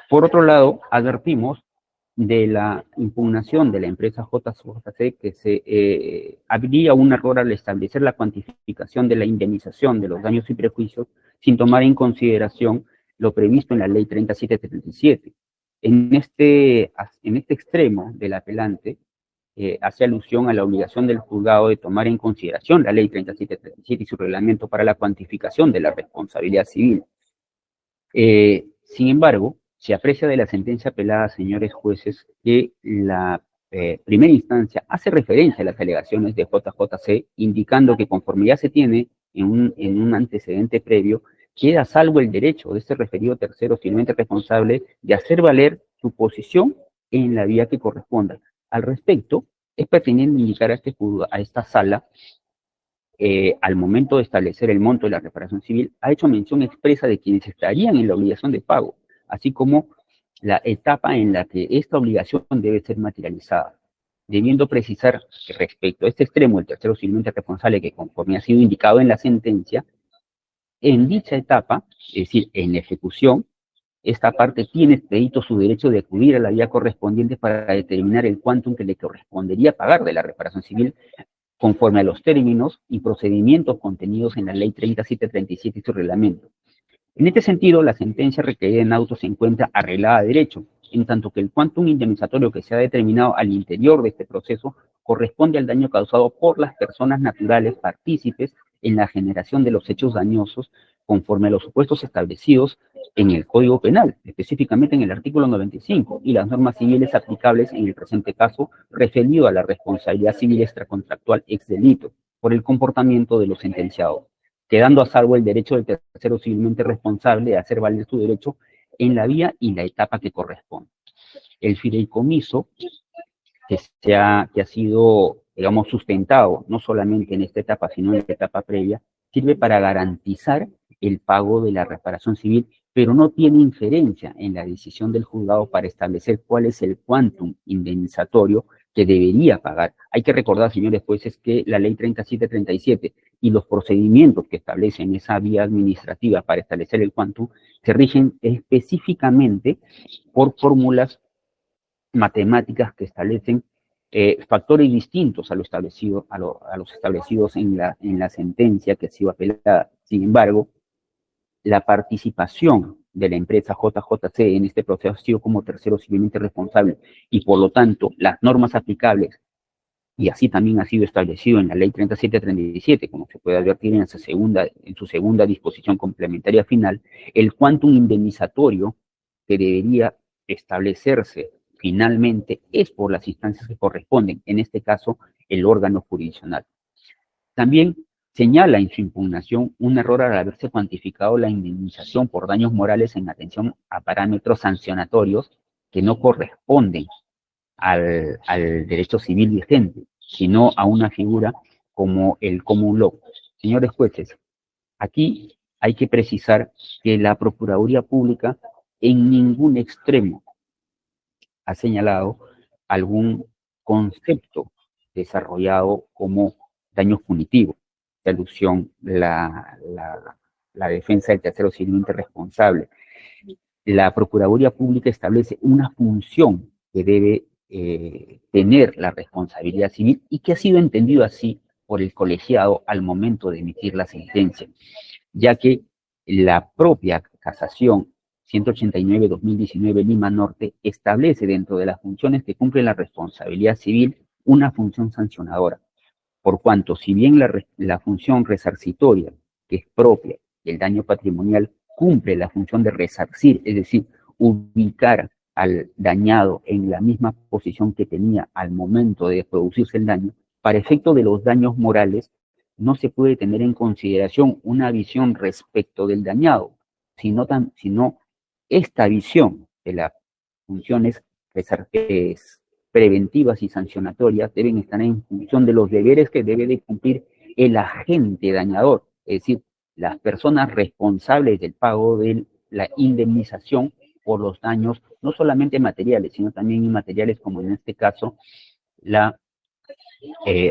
Speaker 8: Por otro lado, advertimos de la impugnación de la empresa JC que habría un error al establecer la cuantificación de la indemnización de los daños y perjuicios sin tomar en consideración lo previsto en la ley 3737. En este extremo del apelante hace alusión a la obligación del juzgado de tomar en consideración la ley 3737 y su reglamento para la cuantificación de la responsabilidad civil. Sin embargo, se aprecia de la sentencia apelada, señores jueces, que la primera instancia hace referencia a las alegaciones de JJC, indicando que conforme ya se tiene en un antecedente previo, queda a salvo el derecho de este referido tercero civilmente responsable de hacer valer su posición en la vía que corresponda. Al respecto, es pertinente indicar a esta sala, al momento de establecer el monto de la reparación civil, ha hecho mención expresa de quienes estarían en la obligación de pago, así como la etapa en la que esta obligación debe ser materializada, debiendo precisar que respecto a este extremo, el tercero civilmente responsable, que conforme ha sido indicado en la sentencia, en dicha etapa, es decir, en la ejecución, esta parte tiene expedito su derecho de acudir a la vía correspondiente para determinar el quantum que le correspondería pagar de la reparación civil conforme a los términos y procedimientos contenidos en la Ley 3737 y su reglamento. En este sentido, la sentencia requerida en auto se encuentra arreglada a derecho, en tanto que el quantum indemnizatorio que se ha determinado al interior de este proceso corresponde al daño causado por las personas naturales partícipes en la generación de los hechos dañosos conforme a los supuestos establecidos en el Código Penal, específicamente en el artículo 95, y las normas civiles aplicables en el presente caso referido a la responsabilidad civil extracontractual ex delito por el comportamiento de los sentenciados, quedando a salvo el derecho del tercero civilmente responsable de hacer valer su derecho en la vía y la etapa que corresponde. El fideicomiso que ha sido, digamos, sustentado no solamente en esta etapa, sino en la etapa previa, sirve para garantizar el pago de la reparación civil, pero no tiene injerencia en la decisión del juzgado para establecer cuál es el quantum indemnizatorio que debería pagar. Hay que recordar, señores jueces, que la Ley 3737 y los procedimientos que establecen esa vía administrativa para establecer el quantum se rigen específicamente por fórmulas matemáticas que establecen factores distintos a, a los establecidos en la sentencia que ha sido apelada. Sin embargo, la participación de la empresa JJC en este proceso ha sido como tercero civilmente responsable y por lo tanto las normas aplicables, y así también ha sido establecido en la Ley 3737, como se puede advertir en su segunda disposición complementaria final, el quantum indemnizatorio que debería establecerse finalmente es por las instancias que corresponden, en este caso el órgano jurisdiccional. También señala en su impugnación un error al haberse cuantificado la indemnización por daños morales en atención a parámetros sancionatorios que no corresponden al derecho civil vigente, sino a una figura como el common law. Señores jueces, aquí hay que precisar que la Procuraduría Pública en ningún extremo ha señalado algún concepto desarrollado como daños punitivos, de alusión la defensa del tercero civilmente responsable. La Procuraduría Pública establece una función que debe tener la responsabilidad civil y que ha sido entendido así por el colegiado al momento de emitir la sentencia, ya que la propia casación 189-2019 Lima Norte establece dentro de las funciones que cumple la responsabilidad civil una función sancionadora, por cuanto si bien la función resarcitoria, que es propia del daño patrimonial, cumple la función de resarcir, es decir, ubicar al dañado en la misma posición que tenía al momento de producirse el daño, para efecto de los daños morales, no se puede tener en consideración una visión respecto del dañado, sino esta visión de las funciones preventivas y sancionatorias deben estar en función de los deberes que debe de cumplir el agente dañador, es decir, las personas responsables del pago de la indemnización por los daños, no solamente materiales, sino también inmateriales, como en este caso, la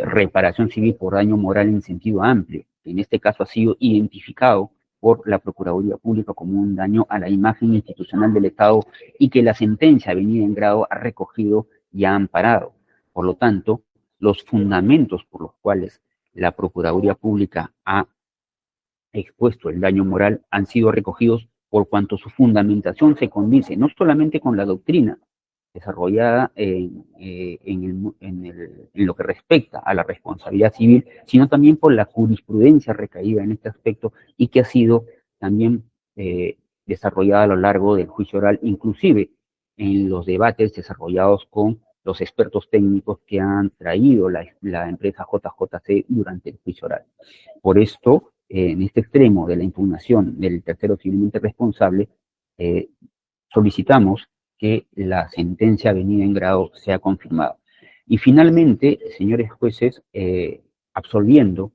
Speaker 8: reparación civil por daño moral en sentido amplio, que en este caso ha sido identificado por la Procuraduría Pública como un daño a la imagen institucional del Estado y que la sentencia avenida en grado ha recogido y ha amparado. Por lo tanto, los fundamentos por los cuales la Procuraduría Pública ha expuesto el daño moral han sido recogidos por cuanto su fundamentación se condice no solamente con la doctrina desarrollada en lo que respecta a la responsabilidad civil, sino también por la jurisprudencia recaída en este aspecto y que ha sido también desarrollada a lo largo del juicio oral, inclusive en los debates desarrollados con los expertos técnicos que han traído la empresa JJC durante el juicio oral. Por esto, en este extremo de la impugnación del tercero civilmente responsable, solicitamos que la sentencia avenida en grado sea confirmada. Y finalmente, señores jueces, absolviendo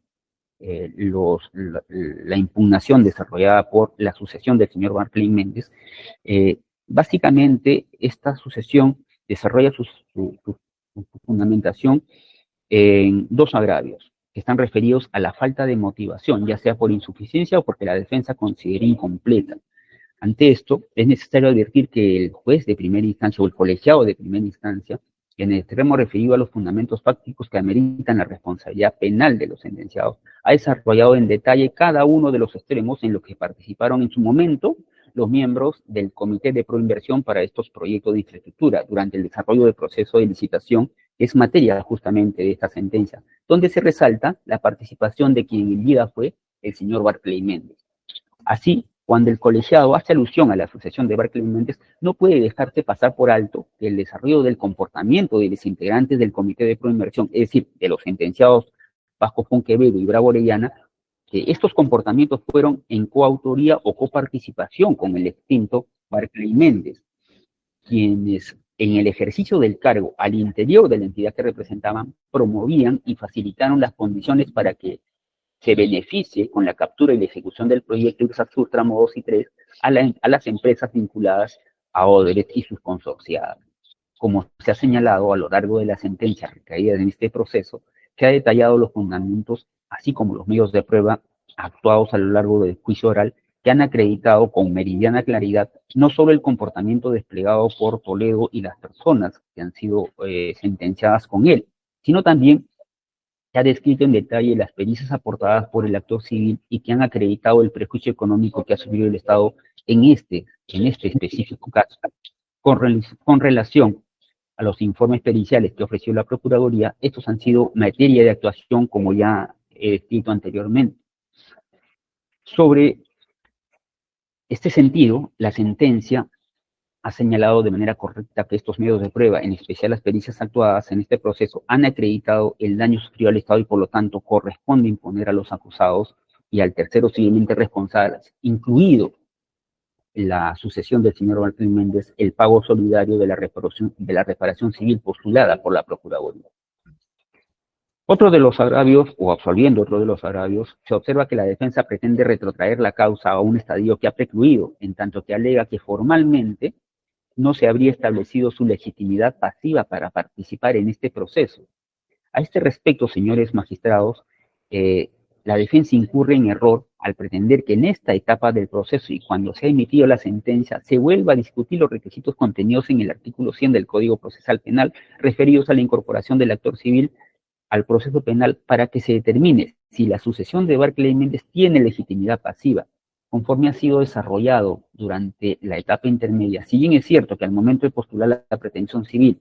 Speaker 8: la impugnación desarrollada por la sucesión del señor Barclay Méndez, básicamente esta sucesión desarrolla su fundamentación en dos agravios que están referidos a la falta de motivación, ya sea por insuficiencia o porque la defensa considere incompleta. Ante esto, es necesario advertir que el juez de primera instancia o el colegiado de primera instancia, en el extremo referido a los fundamentos fácticos que ameritan la responsabilidad penal de los sentenciados, ha desarrollado en detalle cada uno de los extremos en los que participaron en su momento los miembros del Comité de Proinversión para estos proyectos de infraestructura durante el desarrollo del proceso de licitación, que es materia justamente de esta sentencia, donde se resalta la participación de quien en vida fue el señor Barclay Méndez. Así, cuando el colegiado hace alusión a la sucesión de Barclay Méndez, no puede dejarse pasar por alto que el desarrollo del comportamiento de los integrantes del Comité de Proinversión, es decir, de los sentenciados Vasco Fonquevedo y Bravo Orellana, que estos comportamientos fueron en coautoría o coparticipación con el extinto Barclay Méndez, quienes en el ejercicio del cargo al interior de la entidad que representaban, promovían y facilitaron las condiciones para que se beneficie con la captura y la ejecución del proyecto Irsasur tramo 2 y 3 a las empresas vinculadas a Odebrecht y sus consorciadas. Como se ha señalado a lo largo de la sentencia recaída en este proceso, se ha detallado los fundamentos, así como los medios de prueba actuados a lo largo del juicio oral, que han acreditado con meridiana claridad no solo el comportamiento desplegado por Toledo y las personas que han sido sentenciadas con él, sino también se ha descrito en detalle las pericias aportadas por el actor civil y que han acreditado el prejuicio económico que ha sufrido el Estado en este específico caso. Con relación a los informes periciales que ofreció la Procuraduría, estos han sido materia de actuación, como ya he descrito anteriormente. Sobre este sentido, la sentencia ha señalado de manera correcta que estos medios de prueba, en especial las pericias actuadas en este proceso, han acreditado el daño sufrido al Estado y por lo tanto corresponde imponer a los acusados y al tercero civilmente responsable, incluido la sucesión del señor Barclay Méndez, el pago solidario de la reparación civil postulada por la Procuraduría. Otro de los agravios, o absolviendo otro de los agravios, se observa que la defensa pretende retrotraer la causa a un estadio que ha precluido, en tanto que alega que formalmente no se habría establecido su legitimidad pasiva para participar en este proceso. A este respecto, señores magistrados, la defensa incurre en error al pretender que en esta etapa del proceso y cuando se ha emitido la sentencia se vuelva a discutir los requisitos contenidos en el artículo 100 del Código Procesal Penal referidos a la incorporación del actor civil al proceso penal para que se determine si la sucesión de Barclay Méndez tiene legitimidad pasiva, conforme ha sido desarrollado durante la etapa intermedia. Si bien es cierto que al momento de postular la pretensión civil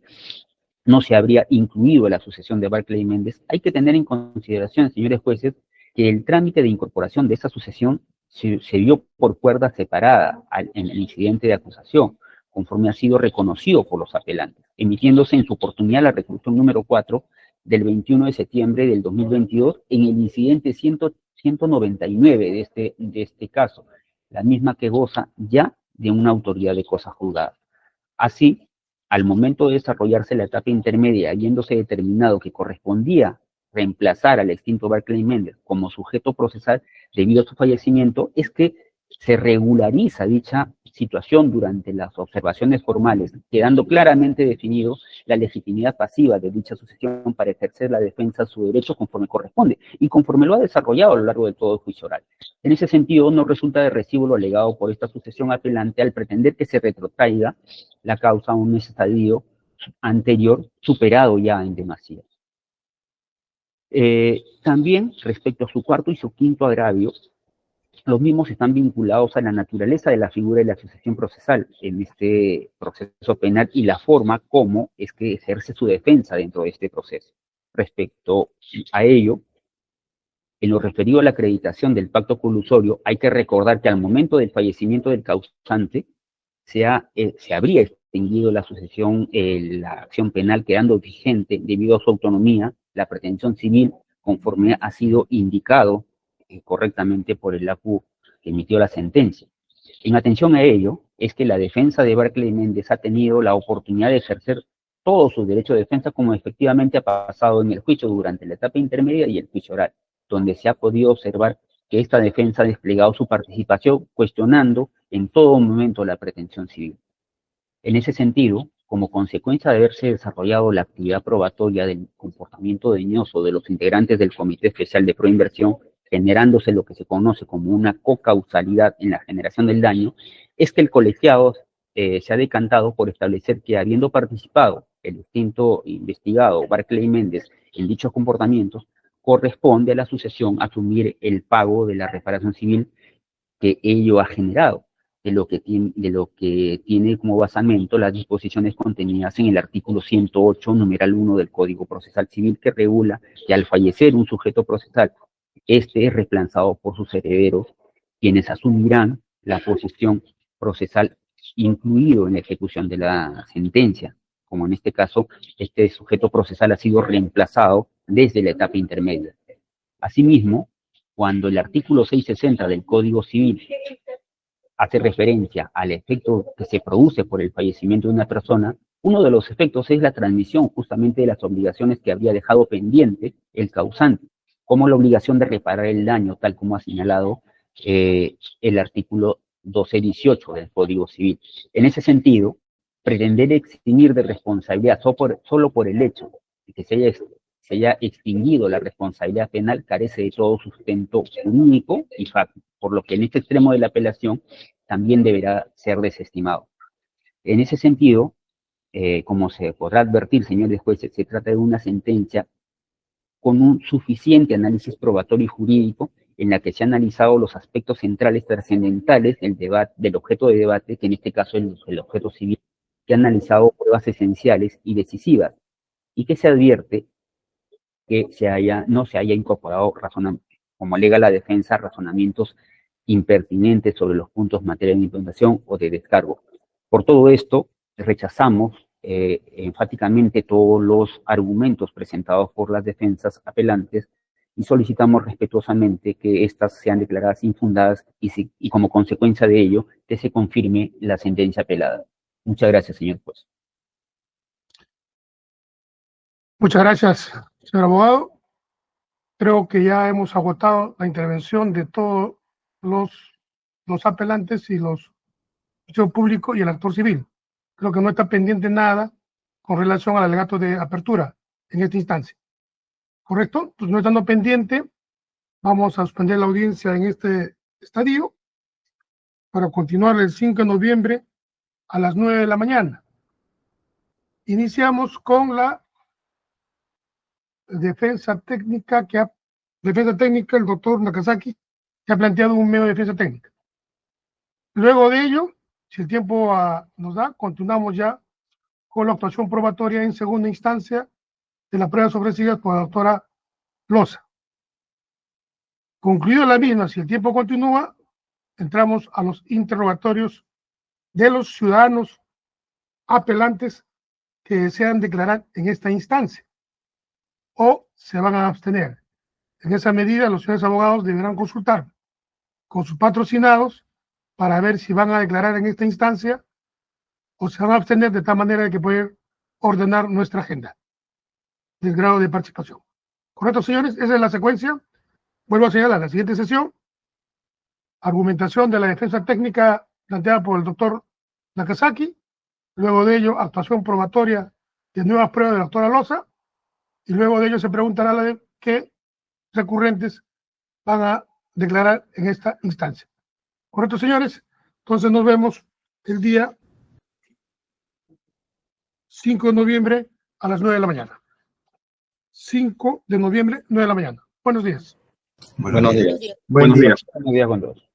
Speaker 8: no se habría incluido la sucesión de Barclay Méndez, hay que tener en consideración, señores jueces, que el trámite de incorporación de esa sucesión se dio por cuerda separada en el incidente de acusación, conforme ha sido reconocido por los apelantes, emitiéndose en su oportunidad la resolución número 4 del 21 de septiembre del 2022 en el incidente 199 de este caso, la misma que goza ya de una autoridad de cosa juzgada. Así, al momento de desarrollarse la etapa intermedia, habiéndose determinado que correspondía reemplazar al extinto Barclay Méndez como sujeto procesal debido a su fallecimiento, es que se regulariza dicha situación durante las observaciones formales, quedando claramente definido la legitimidad pasiva de dicha sucesión para ejercer la defensa de su derecho conforme corresponde y conforme lo ha desarrollado a lo largo de todo el juicio oral. En ese sentido, no resulta de recibo lo alegado por esta sucesión apelante al pretender que se retrotraiga la causa a un estadio anterior superado ya en demasía. También, respecto a su cuarto y su quinto agravio, los mismos están vinculados a la naturaleza de la figura de la asociación procesal en este proceso penal y la forma como es que ejerce su defensa dentro de este proceso. Respecto a ello, en lo referido a la acreditación del pacto colusorio, hay que recordar que al momento del fallecimiento del causante se habría extinguido la sucesión, la acción penal quedando vigente debido a su autonomía, la pretensión civil, conforme ha sido indicado correctamente por el ACU que emitió la sentencia. En atención a ello, es que la defensa de Barclay Méndez ha tenido la oportunidad de ejercer todo su derecho de defensa, como efectivamente ha pasado en el juicio durante la etapa intermedia y el juicio oral, donde se ha podido observar que esta defensa ha desplegado su participación cuestionando en todo momento la pretensión civil. En ese sentido, como consecuencia de haberse desarrollado la actividad probatoria del comportamiento dañoso de los integrantes del Comité Especial de Proinversión, generándose lo que se conoce como una cocausalidad en la generación del daño, es que el colegiado se ha decantado por establecer que, habiendo participado el distinto investigado Barclay Méndez en dichos comportamientos, corresponde a la sucesión asumir el pago de la reparación civil que ello ha generado, de lo que tiene como basamento las disposiciones contenidas en el artículo 108, numeral 1 del Código Procesal Civil, que regula que al fallecer un sujeto procesal, este es reemplazado por sus herederos, quienes asumirán la posición procesal incluido en la ejecución de la sentencia, como en este caso, este sujeto procesal ha sido reemplazado desde la etapa intermedia. Asimismo, cuando el artículo 660 del Código Civil hace referencia al efecto que se produce por el fallecimiento de una persona, uno de los efectos es la transmisión justamente de las obligaciones que había dejado pendiente el causante, como la obligación de reparar el daño, tal como ha señalado el artículo 1218 del Código Civil. En ese sentido, pretender eximir de responsabilidad solo por el hecho de que se haya extinguido la responsabilidad penal carece de todo sustento jurídico y fáctico, por lo que en este extremo de la apelación también deberá ser desestimado. En ese sentido, como se podrá advertir, señores jueces, se trata de una sentencia con un suficiente análisis probatorio y jurídico en la que se han analizado los aspectos centrales trascendentales del objeto de debate, que en este caso es el objeto civil, que ha analizado pruebas esenciales y decisivas, y que se advierte que no se haya incorporado, como alega la defensa, razonamientos impertinentes sobre los puntos materia de implementación o de descargo. Por todo esto, rechazamos enfáticamente todos los argumentos presentados por las defensas apelantes y solicitamos respetuosamente que éstas sean declaradas infundadas y como consecuencia de ello, que se confirme la sentencia apelada. Muchas gracias, señor juez.
Speaker 2: Muchas gracias, señor abogado. Creo que ya hemos agotado la intervención de todos los apelantes y los funcionarios públicos y el actor civil. Creo que no está pendiente nada con relación al alegato de apertura en esta instancia. ¿Correcto? Entonces, no estando pendiente, vamos a suspender la audiencia en este estadio para continuar el 5 de noviembre a las 9 de la mañana. Iniciamos con la defensa técnica el doctor Nakazaki, que ha planteado un medio de defensa técnica. Luego de ello, si el tiempo nos da, continuamos ya con la actuación probatoria en segunda instancia de las pruebas ofrecidas por la doctora Loza. Concluido la misma, si el tiempo continúa, entramos a los interrogatorios de los ciudadanos apelantes que desean declarar en esta instancia o se van a abstener. En esa medida, los señores abogados deberán consultar con sus patrocinados para ver si van a declarar en esta instancia o se van a abstener, de tal manera que pueden ordenar nuestra agenda del grado de participación. ¿Correcto, señores? Esa es la secuencia. Vuelvo a señalar, la siguiente sesión, argumentación de la defensa técnica planteada por el doctor Nakazaki, luego de ello, actuación probatoria de nuevas pruebas de la doctora Loza, y luego de ello se preguntará qué recurrentes van a declarar en esta instancia. ¿Correcto, señores? Entonces nos vemos el día 5 de noviembre a las 9 de la mañana. 5 de noviembre, 9 de la mañana. Buenos días.
Speaker 8: Buenos días.
Speaker 6: Buen día.
Speaker 8: Buenos días con todos.